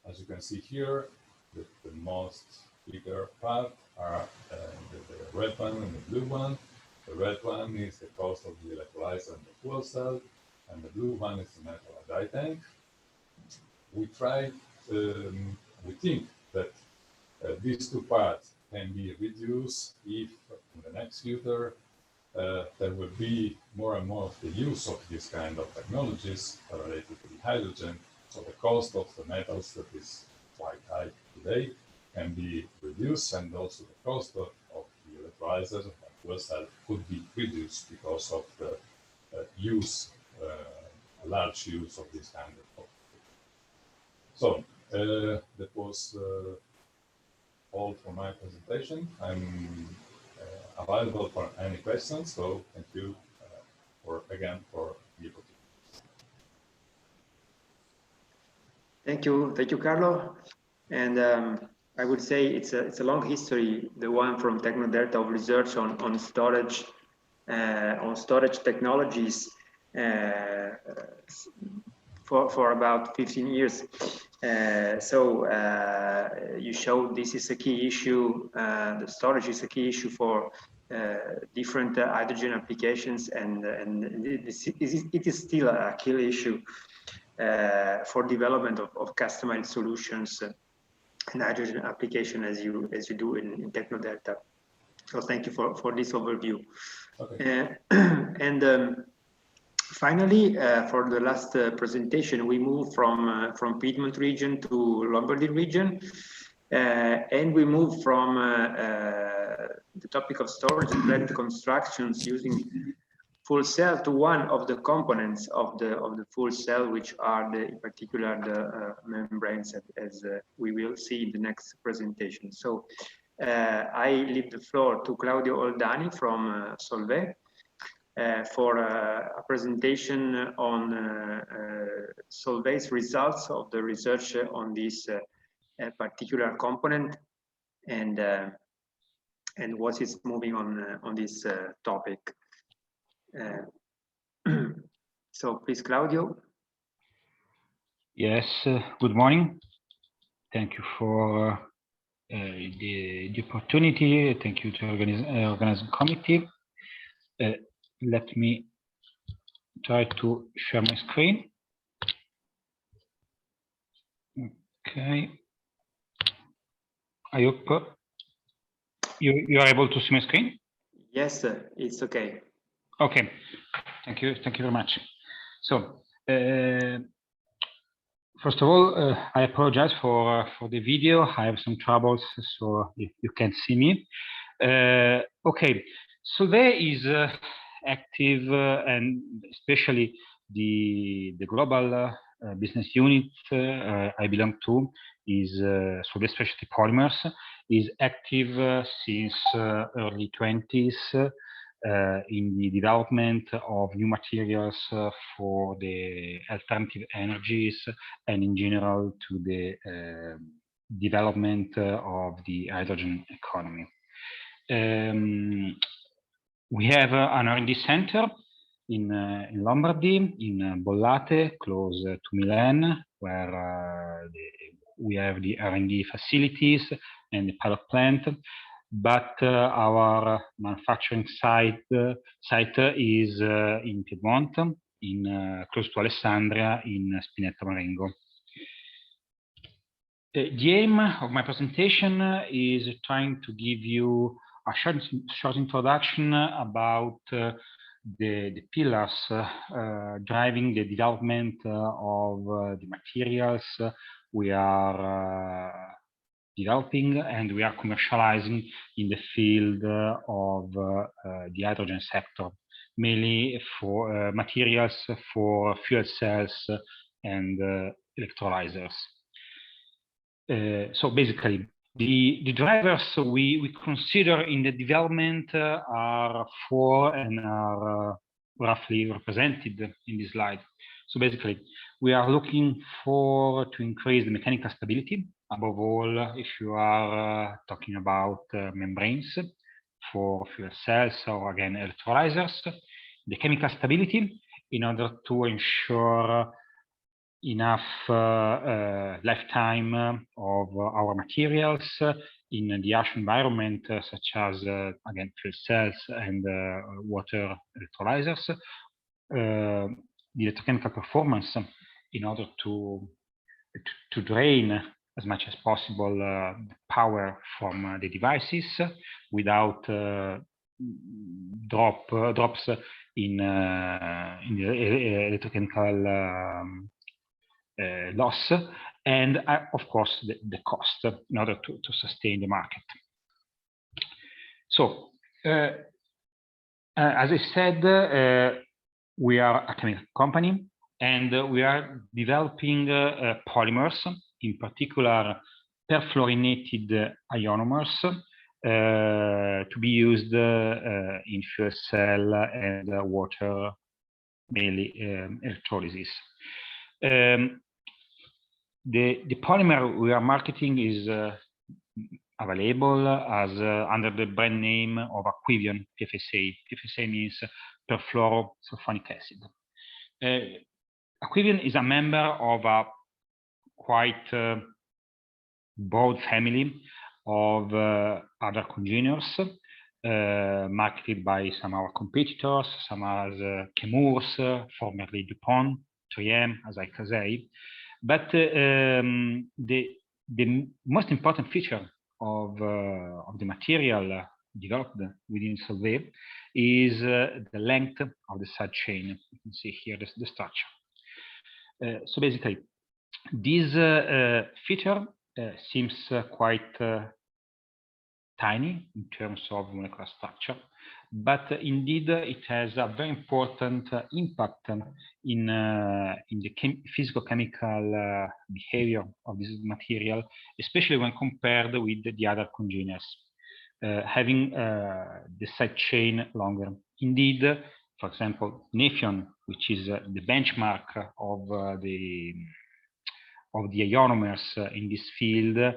As you can see here, the most bigger part are the red one and the blue one. The red one is the cost of the electrolyzer and the fuel cell, and the blue one is the metal dry tank. We try, we think that these 2 parts can be reduced if in the next future there will be more and more of the use of this kind of technologies related to the hydrogen. So the cost of the metals that is quite high today can be reduced, and also the cost of the electrolyzers and fuel cell could be reduced because of the large use of this kind of. So that was all for my presentation. I'm available for any questions. So thank you again for the opportunity. Thank you, Carlo. And I would say it's a long history, the one from Technodelta of research on storage technologies for about 15 years. You showed this is a key issue. The storage is a key issue for different hydrogen applications, and it is still a key issue for development of customized solutions and hydrogen application as you do in Technodelta. So thank you for this overview. Okay. Finally, for the last presentation, we move from Piedmont region to Lombardy region, and we move from the topic of storage and plant constructions using full cell to one of the components of the full cell, which are in particular the membranes, as we will see in the next presentation. So I leave the floor to Claudio Oldani from Solvay for a presentation on Solvay's results of the research on this particular component and what is moving on this topic. So please, Claudio. Yes, good morning. Thank you for the opportunity. Thank you to organizing committee. Let me try to share my screen. Okay. I hope you are able to see my screen. Yes, it's okay. Okay. Thank you very much. So first of all, I apologize for the video. I have some troubles, so if you can see me. Okay, Solvay is active, and especially the global business unit I belong to is Solvay Specialty Polymers, is active since early 20s. In the development of new materials for the alternative energies, and in general to the development of the hydrogen economy. We have an R&D center in Lombardy, in Bollate, close to Milan, where we have the R&D facilities and the pilot plant. But our manufacturing site is in Piedmont, close to Alessandria, in Spinetta Marengo. The aim of my presentation is trying to give you a short introduction about the pillars driving the development of the materials we are developing and we are commercializing in the field of the hydrogen sector, mainly for materials for fuel cells and electrolyzers. So basically, the drivers we consider in the development are four and are roughly represented in this slide. So basically, we are looking to increase the mechanical stability, above all if you are talking about membranes for fuel cells or again electrolyzers, the chemical stability in order to ensure enough lifetime of our materials in the harsh environment, such as again fuel cells and water electrolyzers. The electrochemical performance in order to drain as much as possible power from the devices without drops in the electrochemical loss, and of course the cost in order to sustain the market. So As I said, we are a chemical company, and we are developing polymers, in particular perfluorinated ionomers, to be used in fuel cell and water, mainly electrolysis. The polymer we are marketing is available as under the brand name of Achaea PFSA. PFSA means perfluorosulfonic acid. Achaea is a member of a quite broad family of other congeners marketed by some of our competitors, some as Chemours, formerly DuPont, 3M, as I can say. But the most important feature of the material developed within Solvay is the length of the side chain. You can see here the structure. So basically, this feature seems quite tiny in terms of molecular structure, but indeed it has a very important impact in the physicochemical behavior of this material, especially when compared with the other congeners, having the side chain longer. Indeed, for example, Nefion, which is the benchmark of the ionomers in this field,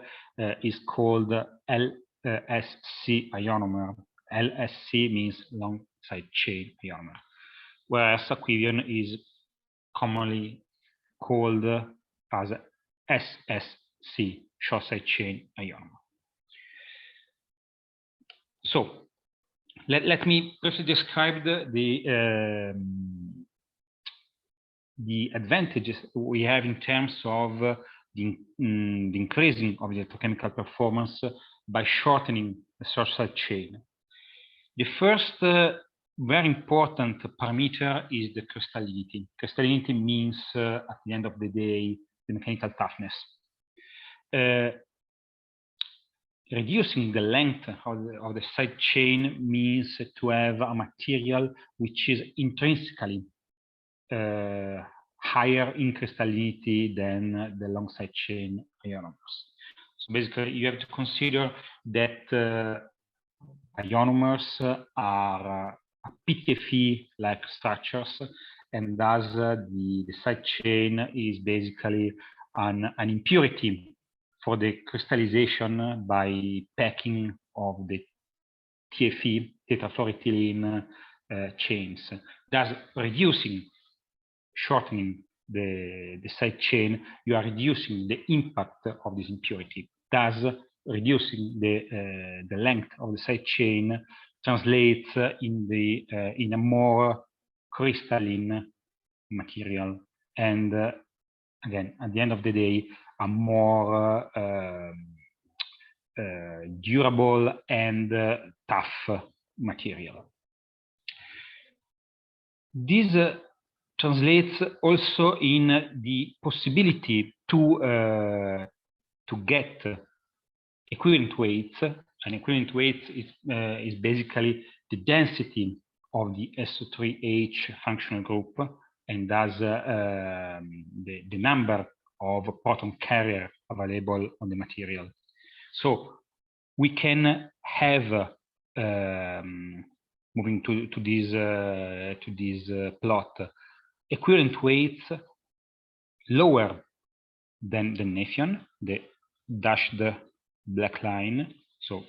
is called LSC ionomer. LSC means long side chain ionomer, whereas Achaea is commonly called as SSC, short side chain ionomer. So let me first describe the advantages we have in terms of the increasing of the electrochemical performance by shortening the short side chain. The first very important parameter is the crystallinity. Crystallinity means, at the end of the day, the mechanical toughness. Reducing the length of the side chain means to have a material which is intrinsically higher in crystallinity than the long side chain ionomers. So basically, you have to consider that ionomers are PTFE-like structures, and thus the side chain is basically an impurity for the crystallization by packing of the TFE, tetrafluoroethylene chains, thus shortening the side chain. You are reducing the impact of this impurity, thus reducing the length of the side chain translates in a more crystalline material, and again, at the end of the day, a more durable and tough material. This translates also in the possibility to get equivalent weights. An equivalent weight is basically the density of the SO3H functional group, and thus the number of proton carrier available on the material. So we can have, moving to this plot, equivalent weights lower than the Nefion, the dashed black line. So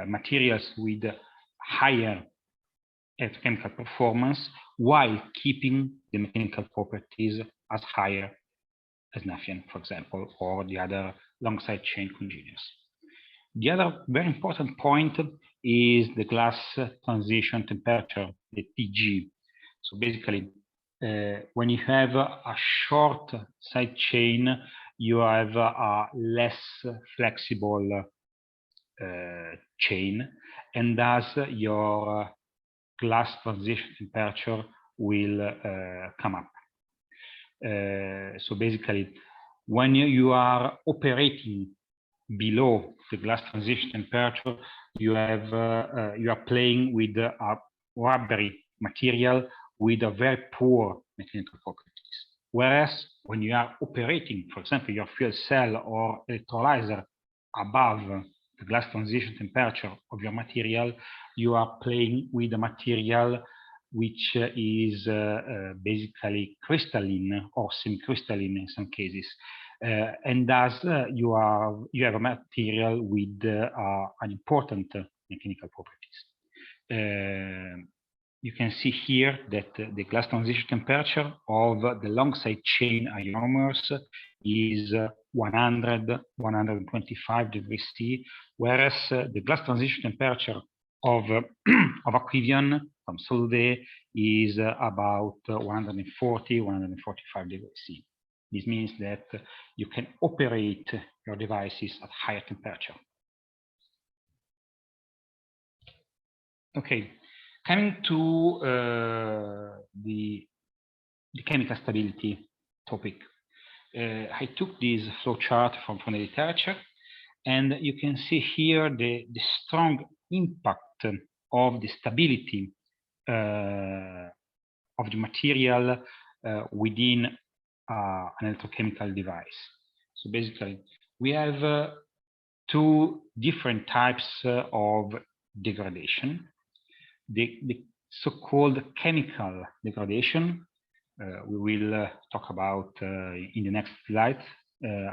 materials with higher electrochemical performance while keeping the mechanical properties as higher as Nefion, for example, or the other long side chain congeners. The other very important point is the glass transition temperature, the TG. So basically, when you have a short side chain, you have a less flexible chain, and thus your glass transition temperature will come up. So basically, when you are operating below the glass transition temperature, you are playing with rubbery material with a very poor mechanical properties. Whereas when you are operating, for example, your fuel cell or electrolyzer above the glass transition temperature of your material, you are playing with a material which is basically crystalline or semi-crystalline in some cases, and thus you have a material with an important mechanical properties. You can see here that the glass transition temperature of the long side chain ionomers is 125 degrees C, whereas the glass transition temperature of Aquivion from Solvay is about 140, 145 degrees C. This means that you can operate your devices at higher temperature. Okay, coming to the chemical stability topic. I took this flowchart from the literature, and you can see here the strong impact of the stability of the material within an electrochemical device. So basically, we have two different types of degradation. The so-called chemical degradation, we will talk about in the next slide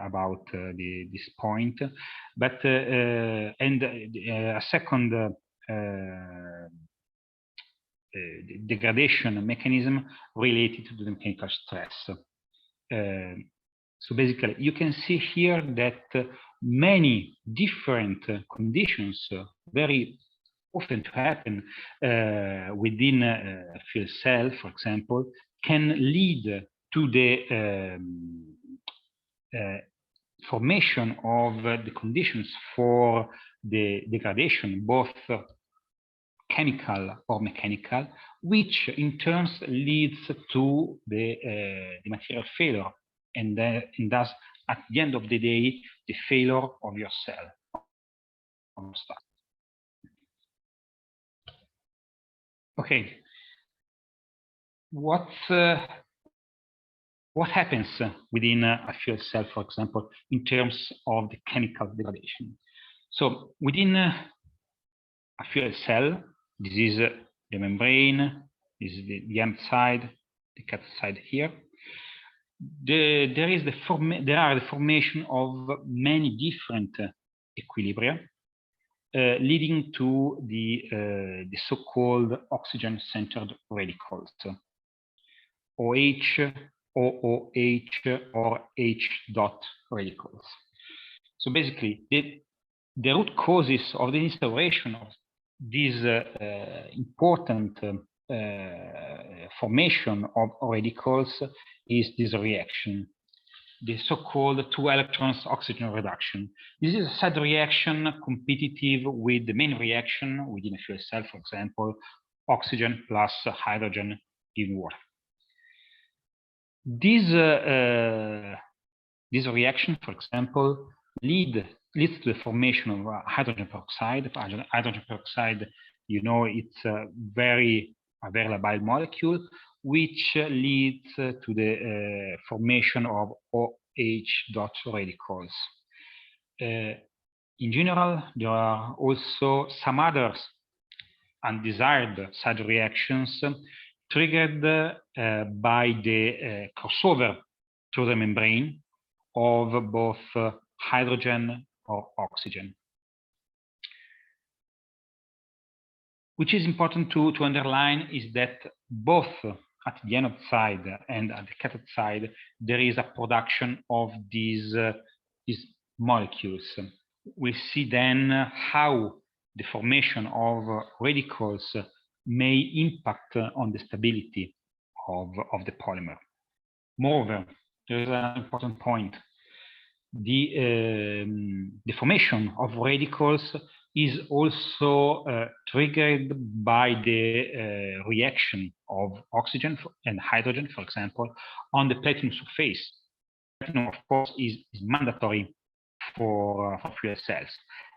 about this point, but a second degradation mechanism related to the mechanical stress. So basically, you can see here that many different conditions very often to happen within a fuel cell, for example, can lead to the formation of the conditions for the degradation, both chemical or mechanical, which in turn leads to the material failure, and thus at the end of the day, the failure of your cell. Okay, what happens within a fuel cell, for example, in terms of the chemical degradation? So within a fuel cell, this is the membrane, this is the end side, the cathode side here. There are the formation of many different equilibria, leading to the so-called oxygen-centered radicals, OH, OOH, or H dot radicals. So basically, the root causes of the instauration of this important formation of radicals is this reaction, the so-called 2 electrons oxygen reduction. This is a side reaction competitive with the main reaction within a fuel cell, for example, oxygen plus hydrogen in water. This reaction, for example, leads to the formation of hydrogen peroxide. Hydrogen peroxide, you know, it's a very labile molecule, which leads to the formation of OH dot radicals. In general, there are also some other undesired side reactions triggered by the crossover through the membrane of both hydrogen or oxygen. Which is important to underline is that both at the anode side and at the cathode side, there is a production of these molecules. We'll see then how the formation of radicals may impact on the stability of the polymer. Moreover, there is an important point. The formation of radicals is also triggered by the reaction of oxygen and hydrogen, for example, on the platinum surface. Platinum, of course, is mandatory for fuel cells,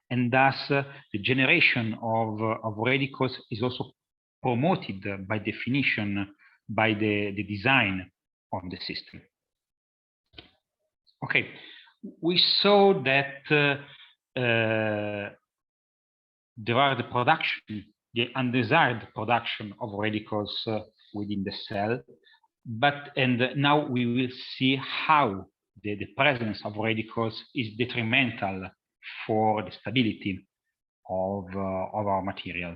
and thus the generation of radicals is also promoted by definition by the design of the system. Okay, we saw that there are the undesired production of radicals within the cell, and now we will see how the presence of radicals is detrimental for the stability of our material.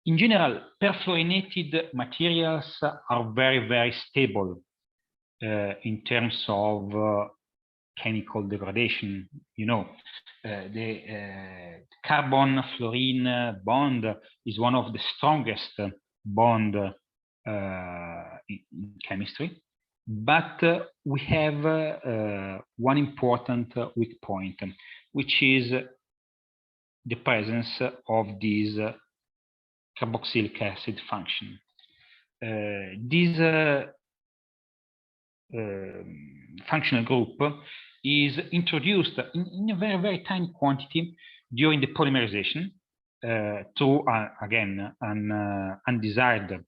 In general, perfluorinated materials are very, very stable in terms of chemical degradation. You know, the carbon-fluorine bond is one of the strongest bond in chemistry, but we have one important weak point, which is the presence of this carboxylic acid function. This functional group is introduced in a very, very tiny quantity during the polymerization to, again, an undesired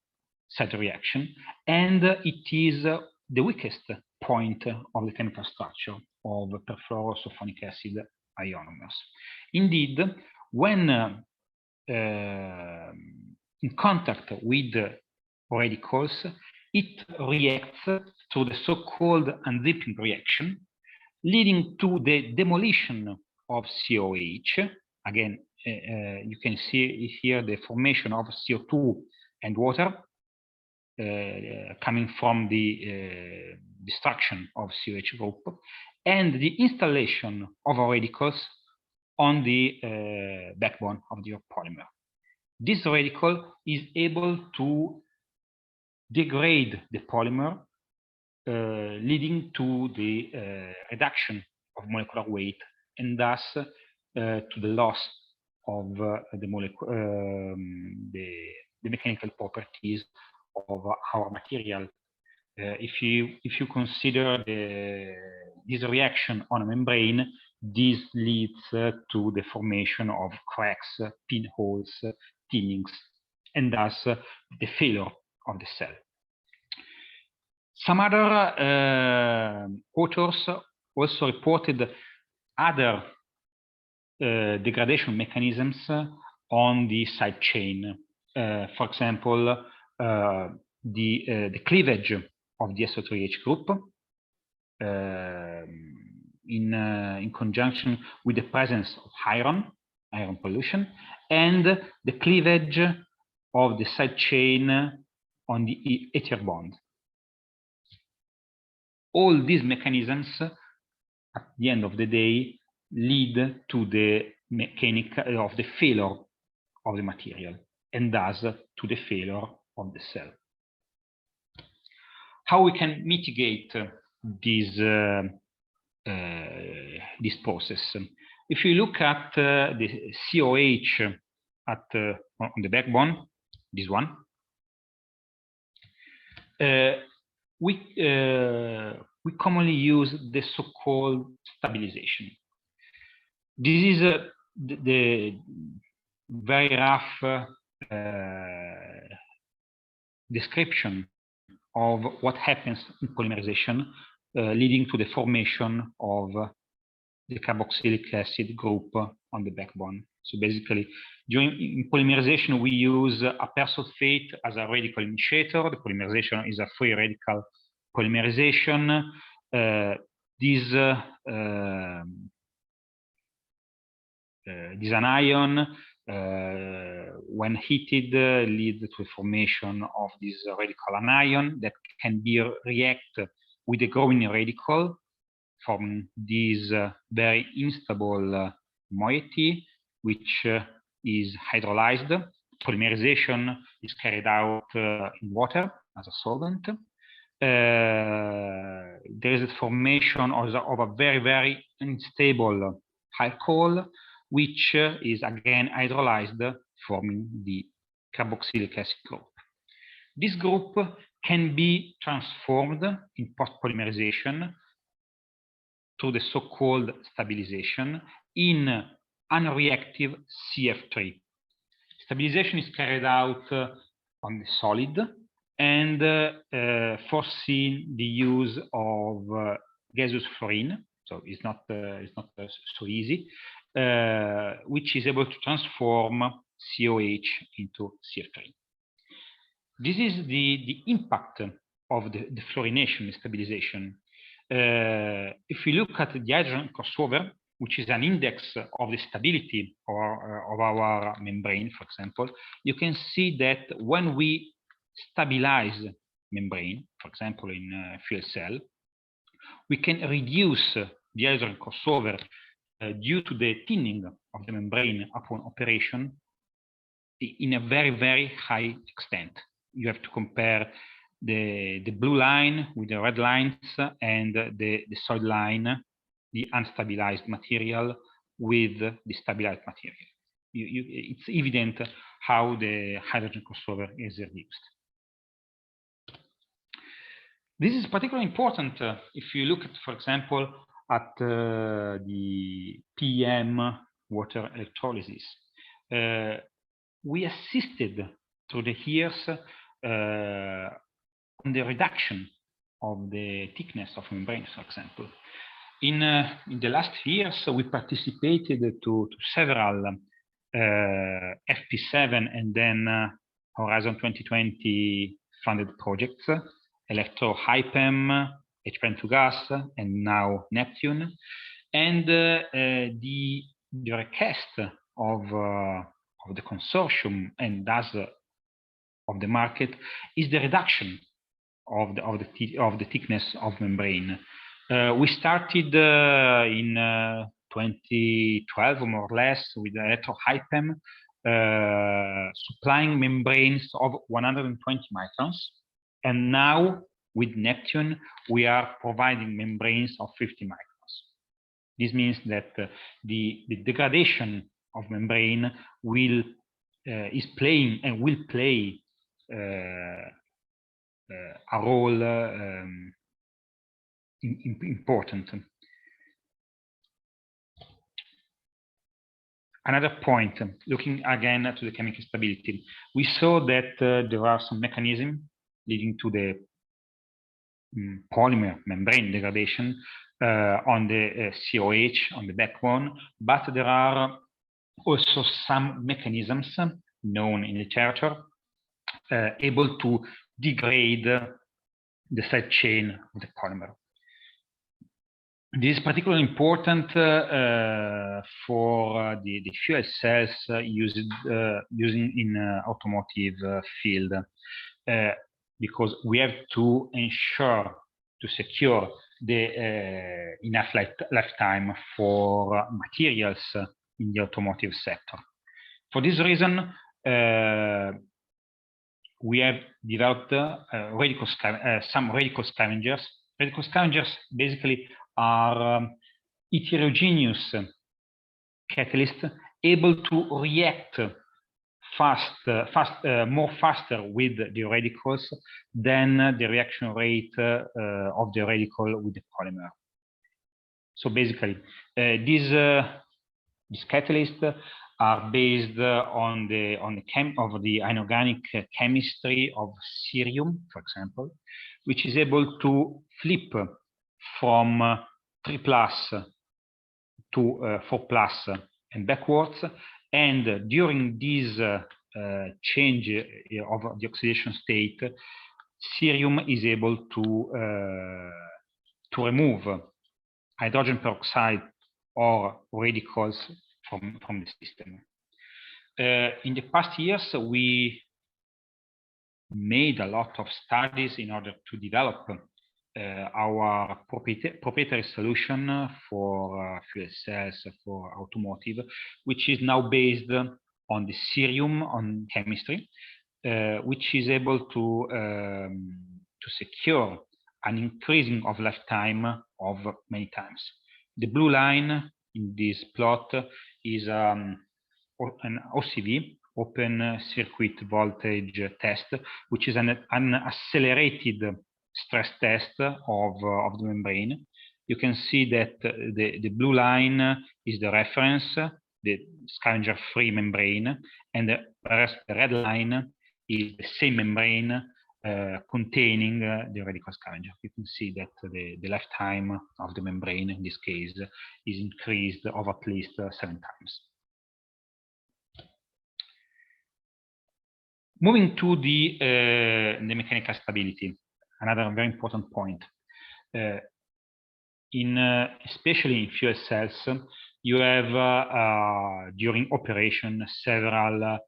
side reaction, and it is the weakest point of the chemical structure of perfluorosulfonic acid ionomers. Indeed, when in contact with radicals, it reacts to the so-called unzipping reaction, leading to the demolition of COH. Again, you can see here the formation of CO2 and water coming from the destruction of COH group, and the installation of radicals on the backbone of the polymer. This radical is able to degrade the polymer, leading to the reduction of molecular weight, and thus to the loss of the mechanical properties of our material. If you consider this reaction on a membrane, this leads to the formation of cracks, pinholes, thinnings, and thus the failure of the cell. Some other authors also reported other degradation mechanisms on the side chain. For example, the cleavage of the SO3H group in conjunction with the presence of iron pollution, and the cleavage of the side chain on the ether bond. All these mechanisms, at the end of the day, lead to the failure of the material, and thus to the failure of the cell. How we can mitigate this process? If you look at the COH on the backbone, this one, we commonly use the so-called stabilization. This is the very rough description of what happens in polymerization, leading to the formation of the carboxylic acid group on the backbone. So basically, in polymerization, we use a persulfate as a radical initiator. The polymerization is a free radical polymerization. This anion, when heated, leads to the formation of this radical anion that can be react with the growing radical, forming this very instable moiety, which is hydrolyzed. Polymerization is carried out in water as a solvent. There is a formation of a very, very unstable alcohol, which is again hydrolyzed, forming the carboxylic acid group. This group can be transformed in post-polymerization through the so-called stabilization in unreactive CF3. stabilization is carried out on the solid, and foreseen the use of gaseous fluorine. So it's not so easy, which is able to transform COH into CF3. This is the impact of the fluorination stabilization. If we look at the hydrogen crossover, which is an index of the stability of our membrane, for example, you can see that when we stabilize membrane, for example, in fuel cell, we can reduce the hydrogen crossover due to the thinning of the membrane upon operation in a very, very high extent. You have to compare the blue line with the red lines and the solid line, the unstabilized material with the stabilized material. It's evident how the hydrogen crossover is reduced. This is particularly important if you look at, for example, at the PEM water electrolysis. We assisted through the years on the reduction of the thickness of membranes, for example. In the last years, we participated to several FP7 and then Horizon 2020 funded projects, Electro-HyPEM, H2gas, and now Neptune. And the request of the consortium and thus of the market is the reduction of the thickness of membrane. We started in 2012 more or less with Electro-HyPEM, supplying membranes of 120 microns, and now with Neptune we are providing membranes of 50 microns. This means that the degradation of membrane is playing and will play a role important. Another point, looking again to the chemical stability, we saw that there are some mechanisms leading to the polymer membrane degradation on the COH, on the backbone, but there are also some mechanisms known in literature able to degrade the side chain of the polymer. This is particularly important for the fuel cells using in automotive field, because we have to ensure to secure the enough lifetime for materials in the automotive sector. For this reason, we have developed some radical scavengers. Radical scavengers basically are heterogeneous catalysts able to react more faster with the radicals than the reaction rate of the radical with the polymer. So basically, these catalysts are based on the inorganic chemistry of cerium, for example, which is able to flip from 3+ to 4+ and backwards. And during this change of the oxidation state, cerium is able to remove hydrogen peroxide or radicals from the system. In the past years, we made a lot of studies in order to develop our proprietary solution for fuel cells for automotive, which is now based on the cerium on chemistry, which is able to secure an increasing of lifetime of many times. The blue line in this plot is an OCV, open circuit voltage test, which is an accelerated stress test of the membrane. You can see that the blue line is the reference the scavenger-free membrane, and whereas the red line is the same membrane containing the radical scavenger. You can see that the lifetime of the membrane in this case is increased of at least 7 times. Moving to the mechanical stability, another very important point. Especially in fuel cells, you have during operation several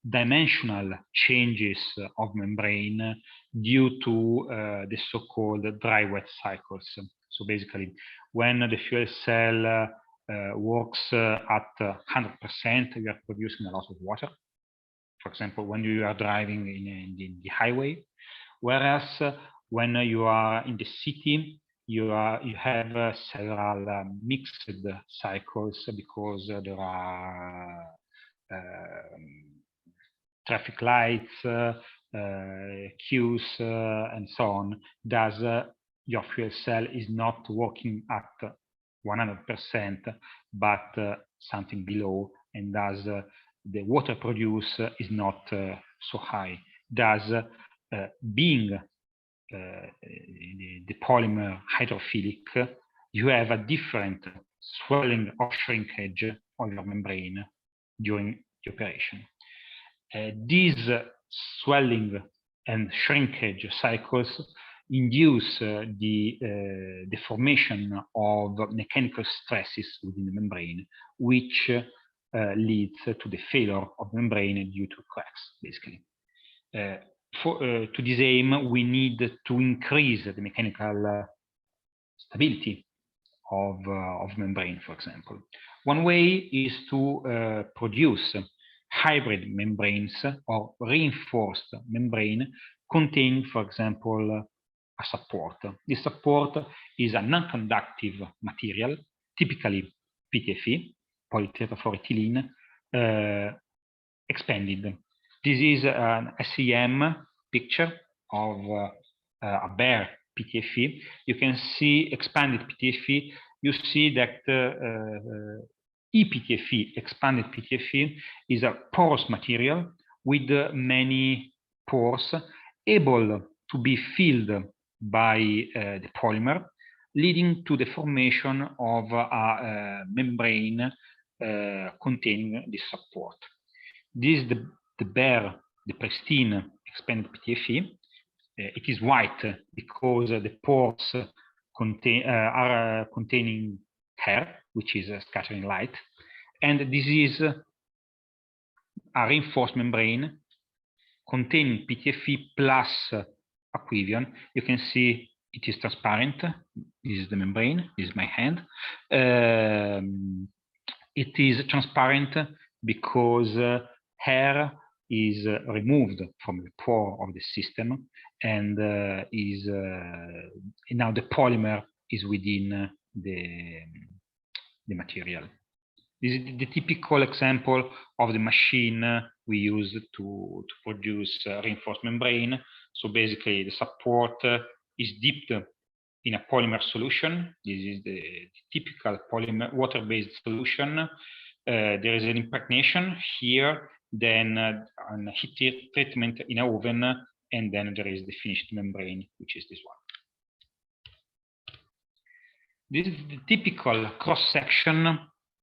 dimensional changes of membrane due to the so-called dry-wet cycles. So basically, when the fuel cell works at 100%, you are producing a lot of water. For example, when you are driving in the highway, whereas when you are in the city, you have several mixed cycles because there are traffic lights, queues, and so on. Thus, your fuel cell is not working at 100%, but something below, and thus the water produced is not so high. Thus, being the polymer hydrophilic, you have a different swelling or shrinkage of your membrane during the operation. These swelling and shrinkage cycles induce the formation of mechanical stresses within the membrane, which leads to the failure of membrane due to cracks, basically. To this aim, we need to increase the mechanical stability of membrane, for example. One way is to produce hybrid membranes or reinforced membrane containing, for example, a support. This support is a non-conductive material, typically PTFE, polytetrafluoroethylene, expanded. This is an SEM picture of a bare PTFE. You can see expanded PTFE. You see that ePTFE, expanded PTFE, is a porous material with many pores able to be filled by the polymer, leading to the formation of a membrane containing this support. This is the bare, the pristine expanded PTFE. It is white because the pores are containing air, which is scattering light. And this is a reinforced membrane containing PTFE plus aquavion. You can see it is transparent. This is the membrane. This is my hand. It is transparent because air is removed from the pore of the system, and now the polymer is within the material. This is the typical example of the machine we use to produce reinforced membrane. So basically, the support is dipped in a polymer solution. This is the typical polymer water-based solution. There is an impregnation here, then a heat treatment in an oven, and then there is the finished membrane, which is this one. This is the typical cross-section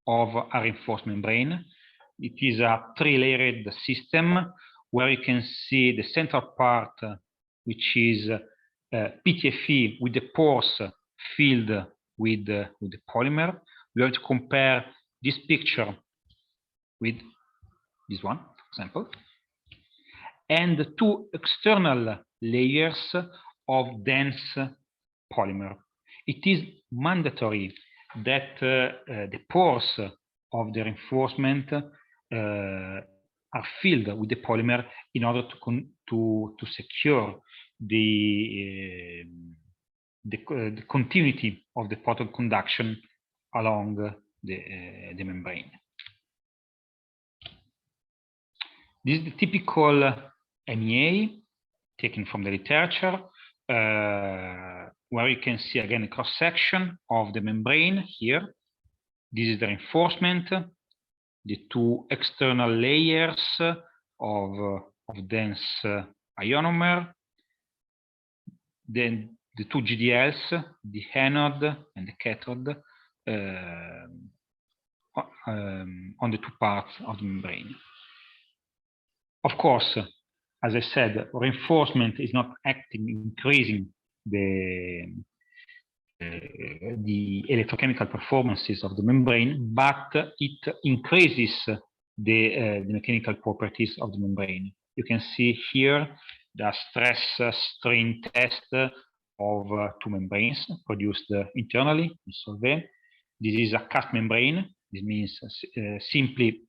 of a reinforced membrane. It is a three-layered system where you can see the central part, which is PTFE with the pores filled with the polymer. We have to compare this picture with this one, for example, and the two external layers of dense polymer. It is mandatory that the pores of the reinforcement are filled with the polymer in order to secure the continuity of the proton conduction along the membrane. This is the typical MEA taken from the literature, where you can see again a cross-section of the membrane here. This is the reinforcement. the two external layers of dense ionomer, then the two GDLs, the anode and the cathode, on the two parts of the membrane. Of course, as I said, reinforcement is not acting increasing the electrochemical performances of the membrane, but it increases the mechanical properties of the membrane. You can see here the stress strain test of two membranes produced internally in Solvay. This is a cast membrane. This means simply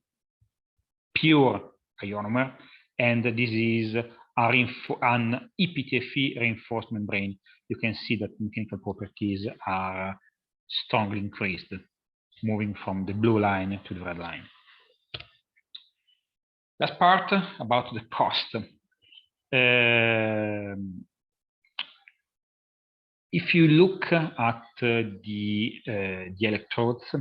pure ionomer, and this is an EPTFE reinforced membrane. You can see that mechanical properties are strongly increased, moving from the blue line to the red line. Last part about the cost. If you look at the electrodes,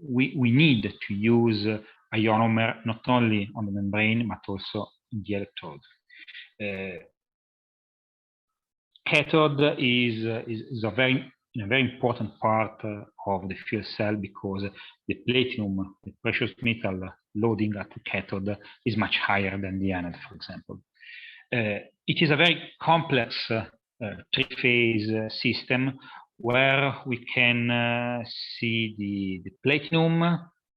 we need to use ionomer not only on the membrane but also in the electrode. Cathode is a very important part of the fuel cell, because the platinum, the precious metal loading at the cathode, is much higher than the anode, for example. It is a very complex three-phase system where we can see the platinum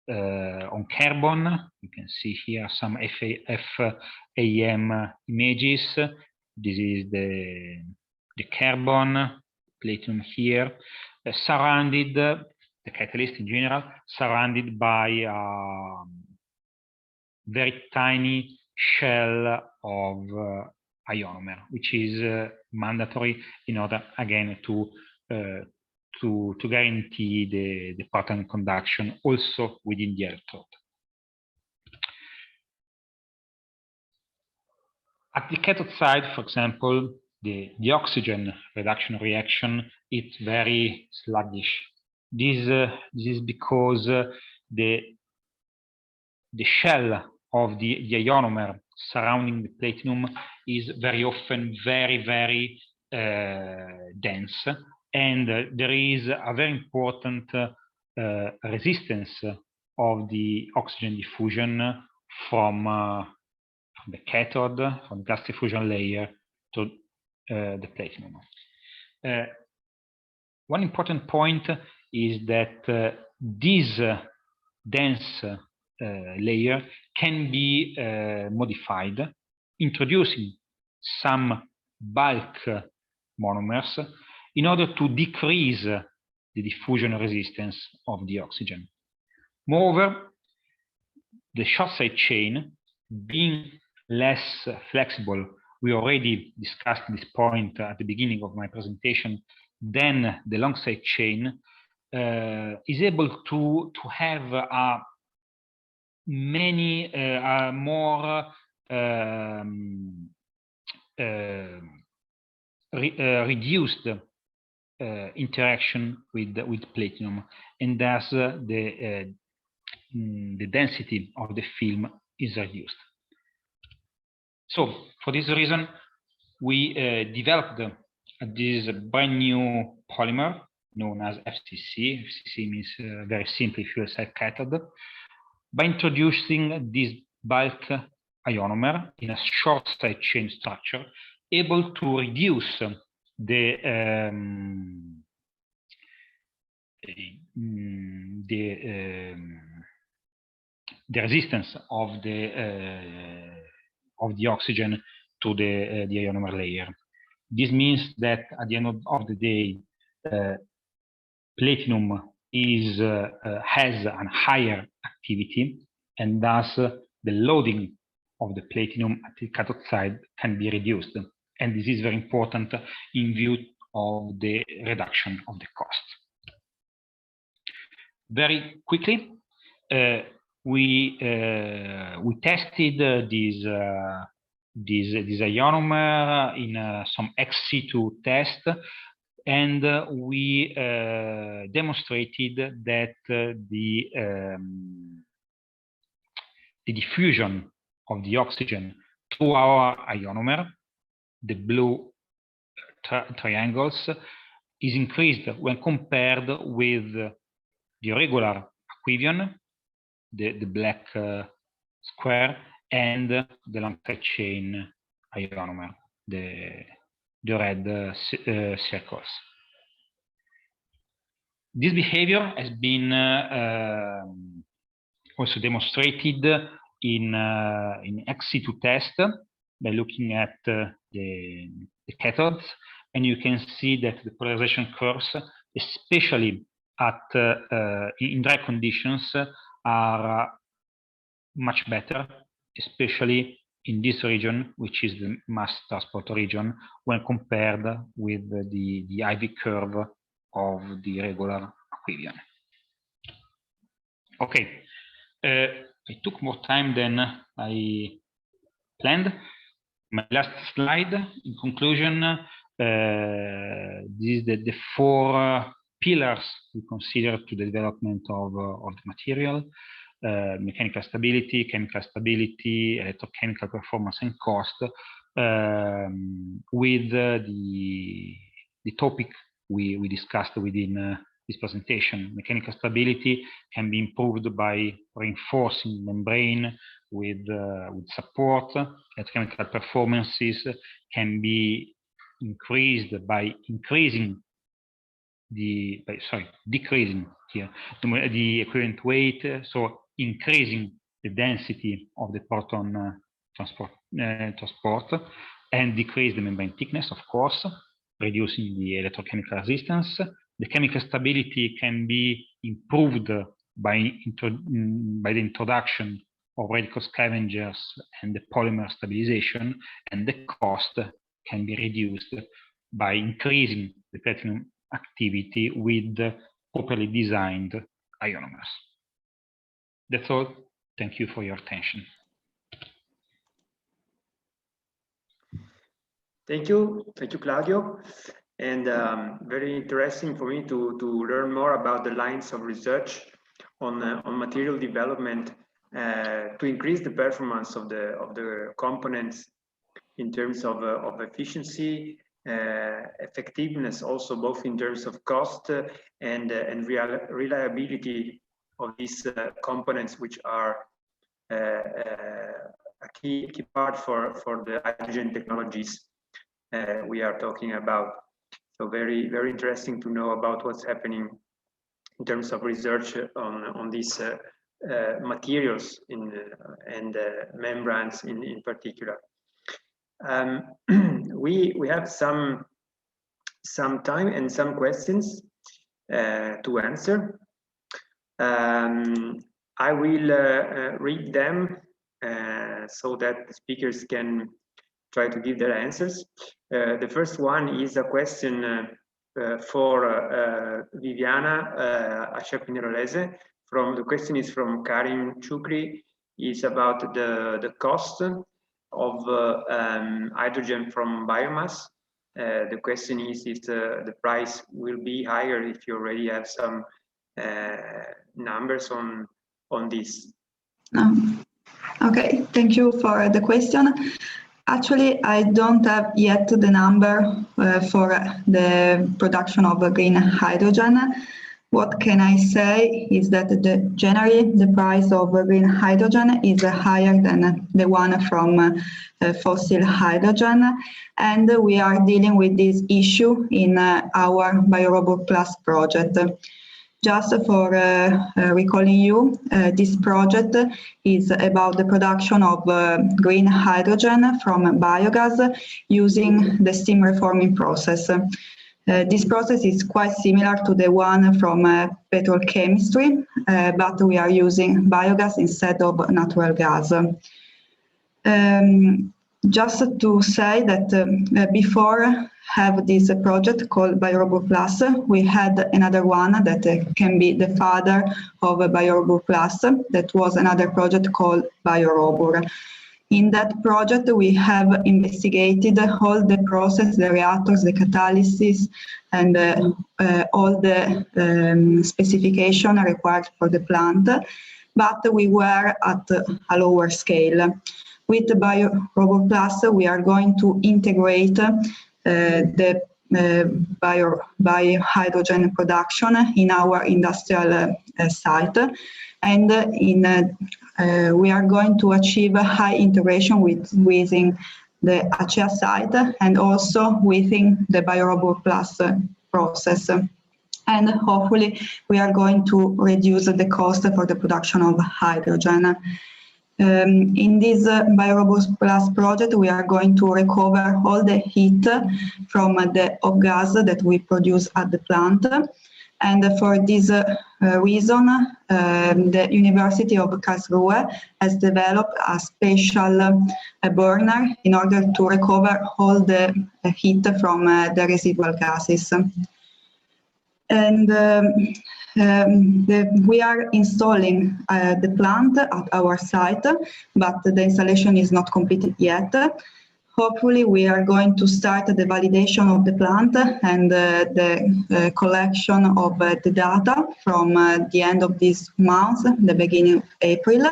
on carbon. You can see here some FAM images. This is the carbon, platinum here, surrounded, the catalyst in general, surrounded by a very tiny shell of ionomer, which is mandatory in order, again, to guarantee the pattern conduction also within the electrode. At the cathode side, for example, the oxygen reduction reaction is very sluggish. This is because the shell of the ionomer surrounding the platinum is very often very dense, and there is a very important resistance of the oxygen diffusion from the cathode, from the gas diffusion layer to the platinum. One important point is that this dense layer can be modified, introducing some bulk monomers in order to decrease the diffusion resistance of the oxygen. Moreover, the short side chain, being less flexible, we already discussed this point at the beginning of my presentation, then the long side chain is able to have more reduced interaction with platinum, and thus the density of the film is reduced. So for this reason, we developed this brand new polymer known as FCC. FCC means very simply fuel cell cathode, by introducing this bulk ionomer in a short side chain structure, able to reduce the resistance of the oxygen to the ionomer layer. This means that at the end of the day, platinum has a higher activity, and thus the loading of the platinum at the cathode side can be reduced. And this is very important in view of the reduction of the cost. Very quickly, we tested this ionomer in some ex situ test and we demonstrated that the diffusion of the oxygen through our ionomer, the blue triangles, is increased when compared with the regular aquavion, the black square, and the long chain ionomer, the red circles. This behavior has been also demonstrated in ex situ test by looking at the cathodes, and you can see that the polarization curves, especially at in dry conditions, are much better, especially in this region, which is the mass transport region, when compared with the IV curve of the regular aquavion. Okay, it took more time than I planned. My last slide, in conclusion, this is the four pillars we consider to the development of the material: mechanical stability, chemical stability, electrochemical performance, and cost, with the topic we discussed within this presentation. Mechanical stability can be improved by reinforcing membrane with support. Electrochemical performances can be increased by decreasing here the equivalent weight, so increasing the density of the proton transport, and decrease the membrane thickness, of course, reducing the electrochemical resistance. The chemical stability can be improved by the introduction of radical scavengers and the polymer stabilization, and the cost can be reduced by increasing the platinum activity with properly designed ionomers. That's all. Thank you for your attention. Thank you, Claudio. And very interesting for me to learn more about the lines of research on material development to increase the performance of the components in terms of efficiency, effectiveness, also both in terms of cost and reliability of these components, which are a key part for the hydrogen technologies we are talking about. So very interesting to know about what's happening in terms of research on these materials and membranes in particular. We have some time and some questions to answer. I will read them so that the speakers can try to give their answers. The first one is a question for Viviana Achaea. The question is from Karim Chukri. Is about the cost of hydrogen from biomass. The question is if the price will be higher if you already have some numbers on this. Okay, thank you for the question. Actually, I don't have yet the number for the production of green hydrogen. What can I say is that generally the price of green hydrogen is higher than the one from fossil hydrogen, and we are dealing with this issue in our BioRobot Plus project. Just for recalling you, this project is about the production of green hydrogen from biogas using the steam reforming process. This process is quite similar to the one from petrochemistry, but we are using biogas instead of natural gas. Just to say that before have this project called BioRobot Plus, we had another one that can be the father of BioRobot Plus. That was another project called BioRobot. In that project, we have investigated all the process, the reactors, the catalysis, and all the specification required for the plant, but we were at a lower scale. With the BioRobot Plus, we are going to integrate the biohydrogen production in our industrial site, and we are going to achieve a high integration within the Achaea site and also within the BioRobot Plus process. And hopefully we are going to reduce the cost for the production of hydrogen. In this BioRobot Plus project, we are going to recover all the heat from the off-gas that we produce at the plant. And for this reason, the University of Karlsruhe has developed a special burner in order to recover all the heat from the residual gases. And we are installing the plant at our site, but the installation is not completed yet. Hopefully, we are going to start the validation of the plant and the collection of the data from the end of this month, the beginning of April.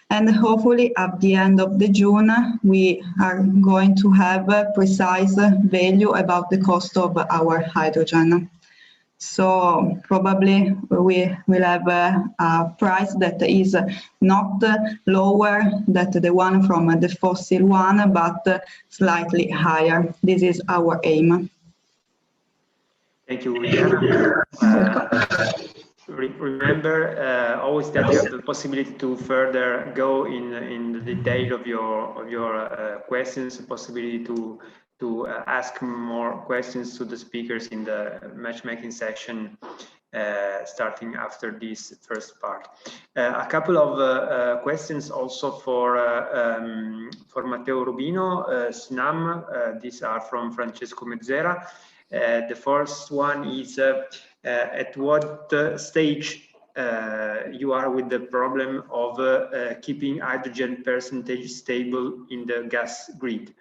And hopefully, at the end of the June, we are going to have a precise value about the cost of our hydrogen. So probably we will have a price that is not lower than the one from the fossil one, but slightly higher. This is our aim. Thank you, Viviana. Remember always that you have the possibility to further go in the detail of your questions, the possibility to ask more questions to the speakers in the matchmaking section starting after this first part. A couple of questions also for Matteo Rubino, SNAM. These are from Francesco Mezzera. The first one is at what stage you are with the problem of keeping hydrogen percentage stable in the gas grid?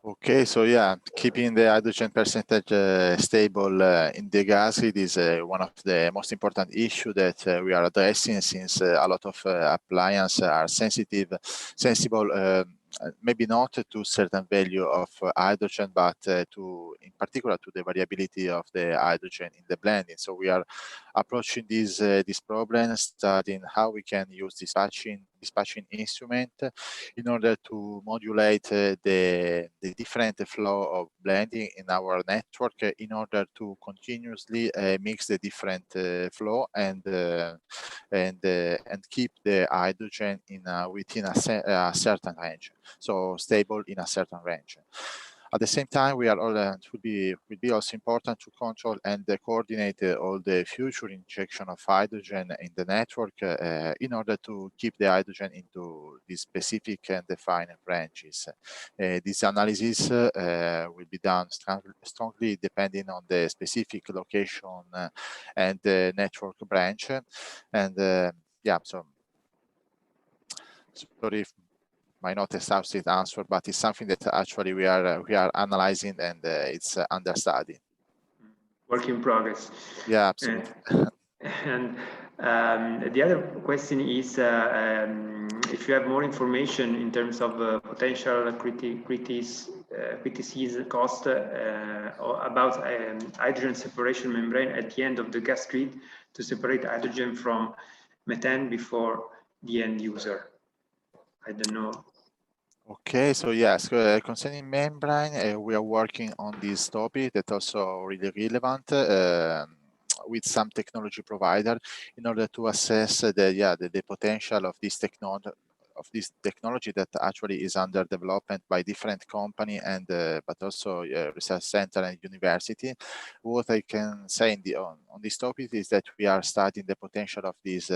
Okay, so yeah, keeping the hydrogen percentage stable in the gas, it is one of the most important issues that we are addressing, since a lot of appliances are sensible, maybe not to certain value of hydrogen, but in particular to the variability of the hydrogen in the blending. So we are approaching this problem, studying how we can use dispatching instrument in order to modulate the different flow of blending in our network in order to continuously mix the different flow and keep the hydrogen within a certain range, so stable in a certain range. At the same time, it would be also important to control and coordinate all the future injection of hydrogen in the network in order to keep the hydrogen into these specific and defined ranges. This analysis will be done strongly depending on the specific location and the network branch. And yeah, so sorry if might not exhaustive answer, but it's something that actually we are analyzing, and it's under study. Work in progress. Yeah, absolutely. And the other question is if you have more information in terms of potential criticism cost about hydrogen separation membrane at the end of the gas grid to separate hydrogen from methane before the end user. I don't know. Okay, so yes, concerning membrane, we are working on this topic that's also really relevant with some technology provider in order to assess the potential of this technology that actually is under development by different company and but also research center and university. What I can say on this topic is that we are studying the potential of this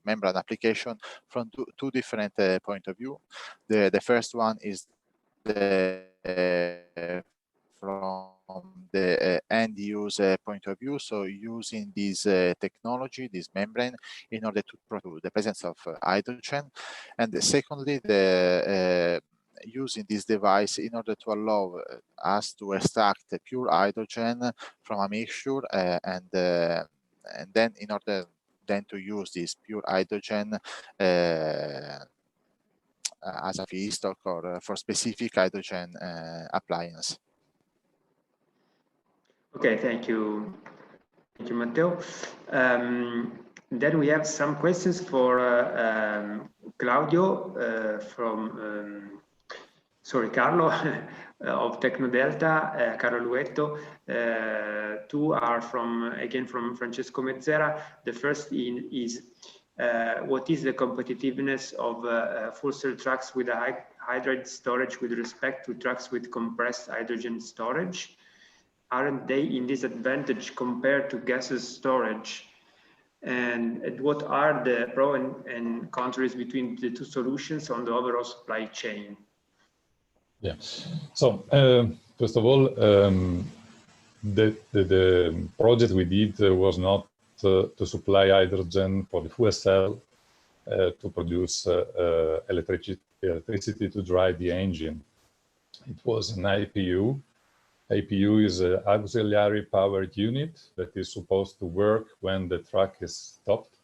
membrane application from two different point of view. The first one is from the end user point of view, so using this technology, this membrane, in order to produce the presence of hydrogen, and secondly, using this device in order to allow us to extract pure hydrogen from a mixture, and then in order then to use this pure hydrogen as a feedstock or for specific hydrogen appliance. Okay, thank you, Matteo. Then we have some questions for Claudio Carlo of Tecnodelta, Carlo Luetto. Two are from Francesco Mezzera. The first is what is the competitiveness of fuel cell trucks with a hydride storage with respect to trucks with compressed hydrogen storage? Aren't they in disadvantage compared to gaseous storage? And what are the pros and cons between the two solutions on the overall supply chain? Yeah. So first of all, the project we did was not to supply hydrogen for the fuel cell to produce electricity to drive the engine. It was an APU. APU is an auxiliary power unit that is supposed to work when the truck is stopped,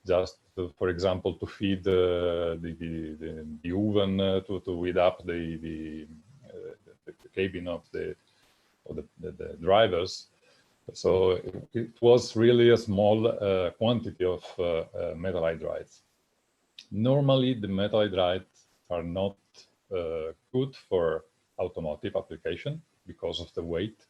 just to, for example, to feed the oven, to heat up the cabin of the drivers. So it was really a small quantity of metal hydrides. Normally, the metal hydrides are not good for automotive application because of the weight.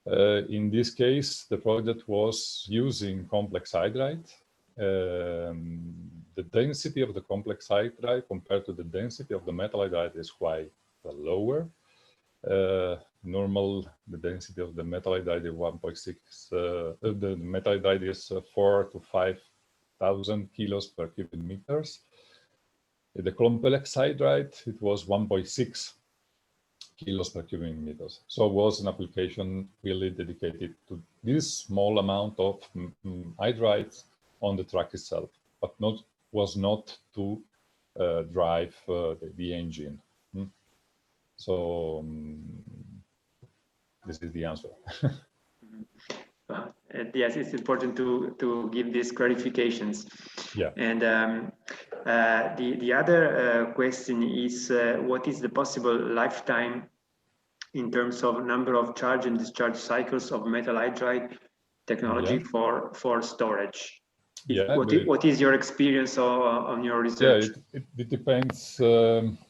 In this case, the project was using complex hydride. The density of the complex hydride compared to the density of the metal hydride is quite lower. The density of the metal hydride is 1.6. The metal hydride is 4,000 to 5,000 kilos per cubic meters. The complex hydride, it was 1.6 kilos per cubic meters. So it was an application really dedicated to this small amount of hydrides on the truck itself, but was not to drive the engine. So this is the answer. Yes, it's important to give these clarifications. Yeah. And the other question is, what is the possible lifetime in terms of number of charge and discharge cycles of metal hydride technology for storage? Yeah. What is your experience on your research? Yeah, it depends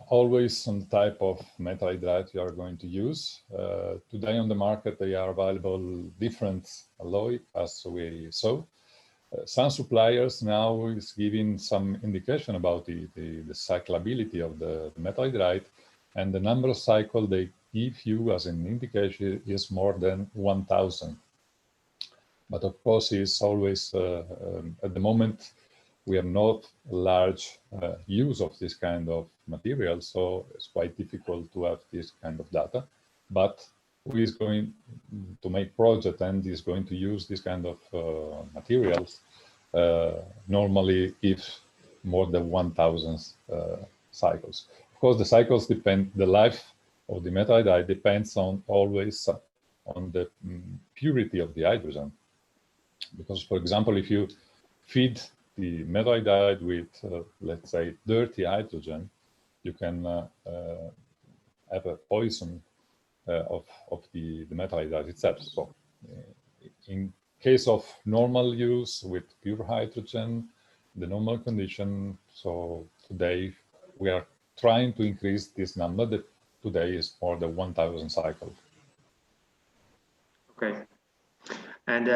always on the type of metal hydride you are going to use. Today on the market, they are available different alloy, as we saw. Some suppliers now is giving some indication about the cyclability of the metal hydride, and the number of cycles they give you as an indication is more than 1,000. But of course, it's always, at the moment, we have not large use of this kind of material, so it's quite difficult to have this kind of data. But who is going to make project and is going to use this kind of materials normally gives more than 1,000 cycles. Of course, the cycles depend, the life of the metal hydride depends on always on the purity of the hydrogen. Because, for example, if you feed the metal hydride with, let's say, dirty hydrogen, you can have a poison of the metal hydride itself. So, in case of normal use with pure hydrogen, the normal condition, so today we are trying to increase this number that today is more than 1,000 cycles. Okay. And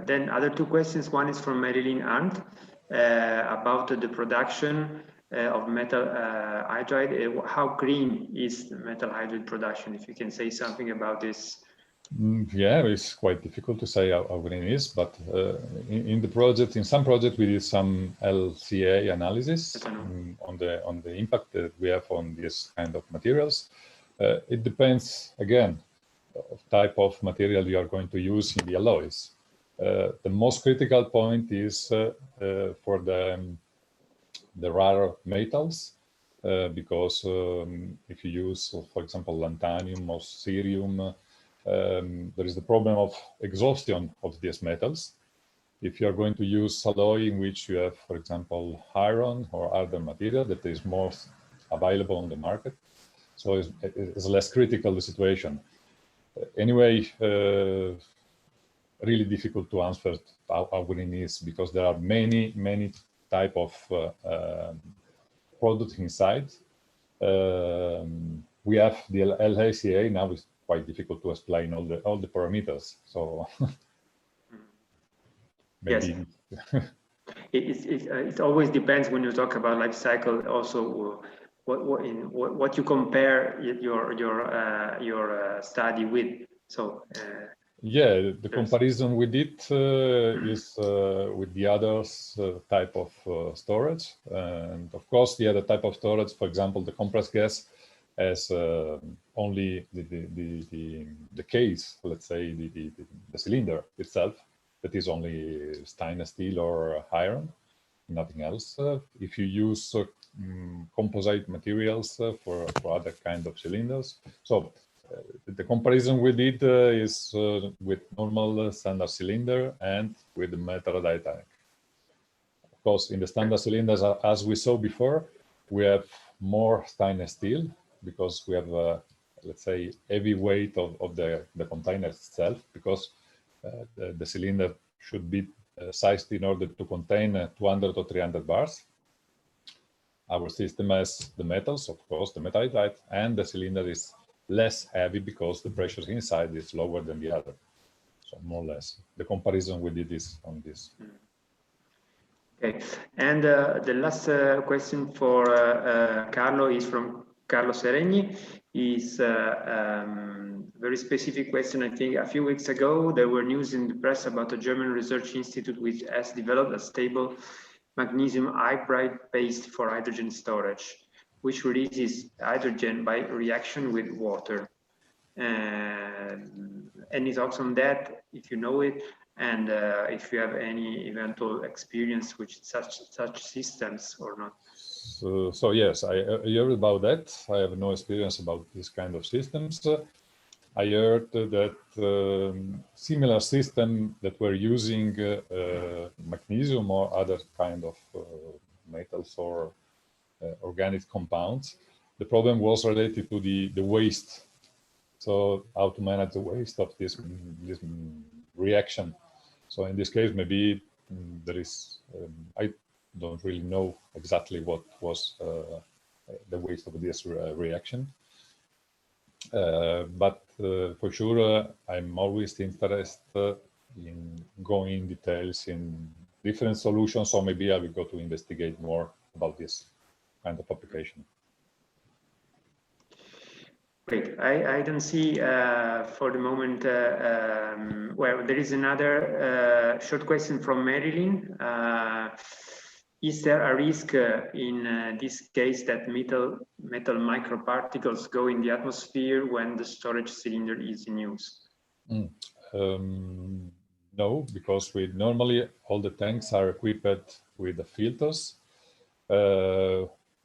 then other two questions. One is from Marilyn Arndt about the production of metal hydride. How green is the metal hydride production? If you can say something about this. Yeah, it's quite difficult to say how green it is, but in the project, in some projects, we did some LCA analysis on the impact that we have on this kind of materials. It depends again. type of material you are going to use in the alloys. The most critical point is for the rare metals, because if you use, for example, lanthanum or cerium, there is the problem of exhaustion of these metals. If you are going to use alloy in which you have, for example, iron or other material that is more available on the market, so it's less critical, the situation. Anyway, really difficult to answer how green is, because there are many type of products inside. We have the LACA now. It's quite difficult to explain all the parameters. So maybe. Yes. It always depends when you talk about life cycle. Also, what you compare your study with. So. Yeah, the comparison we did is with the others type of storage, and of course the other type of storage, for example, the compressed gas, has only the case, let's say the cylinder itself, that is only stainless steel or iron, nothing else. If you use composite materials for other kind of cylinders, so. The comparison we did is with normal standard cylinder and with the metal die tank. Of course, in the standard cylinders, as we saw before, we have more stainless steel because we have, let's say, heavy weight of the container itself, because the cylinder should be sized in order to contain 200 or 300 bars. Our system has the metals, of course, the metallite, and the cylinder is less heavy because the pressure inside is lower than the other. So more or less the comparison we did is on this. Okay, and the last question for Carlo is from Carlo Seregni. Is very specific question. I think a few weeks ago there were news in the press about a German research institute which has developed a stable magnesium hydride paste for hydrogen storage, which releases hydrogen by reaction with water. Any thoughts on that, if you know it, and if you have any eventual experience with such systems or not? So yes, I heard about that. I have no experience about this kind of systems. I heard that similar system that were using magnesium or other kind of metals or organic compounds. The problem was related to the waste. So how to manage the waste of this reaction. So in this case, maybe there is, I don't really know exactly what was the waste of this reaction. But for sure, I'm always interested in going in details in different solutions, so maybe I will go to investigate more about this kind of application. Great. I don't see for the moment. Well, there is another short question from Marilyn. Is there a risk in this case that metal microparticles go in the atmosphere when the storage cylinder is in use? No, because normally all the tanks are equipped with the filters.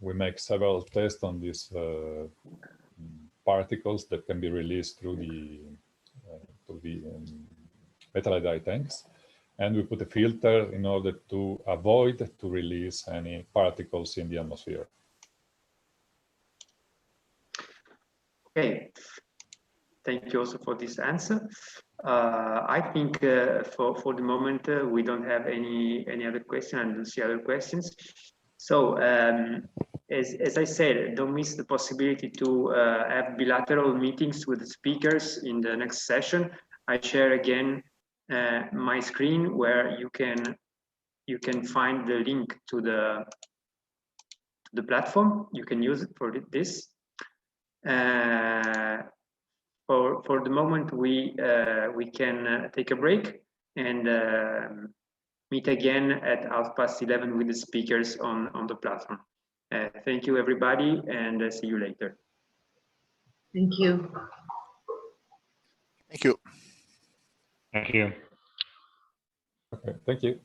We make several tests on these particles that can be released through the metallite tanks, and we put a filter in order to avoid to release any particles in the atmosphere. Okay, thank you also for this answer. I think for the moment we don't have any other question. I don't see other questions. So as I said, don't miss the possibility to have bilateral meetings with the speakers in the next session. I share again my screen where you can find the link to the platform. You can use it for this. For the moment, we can take a break and meet again at 11:30 with the speakers on the platform. Thank you, everybody, and see you later. Thank you. Thank you. Thank you. Okay, thank you.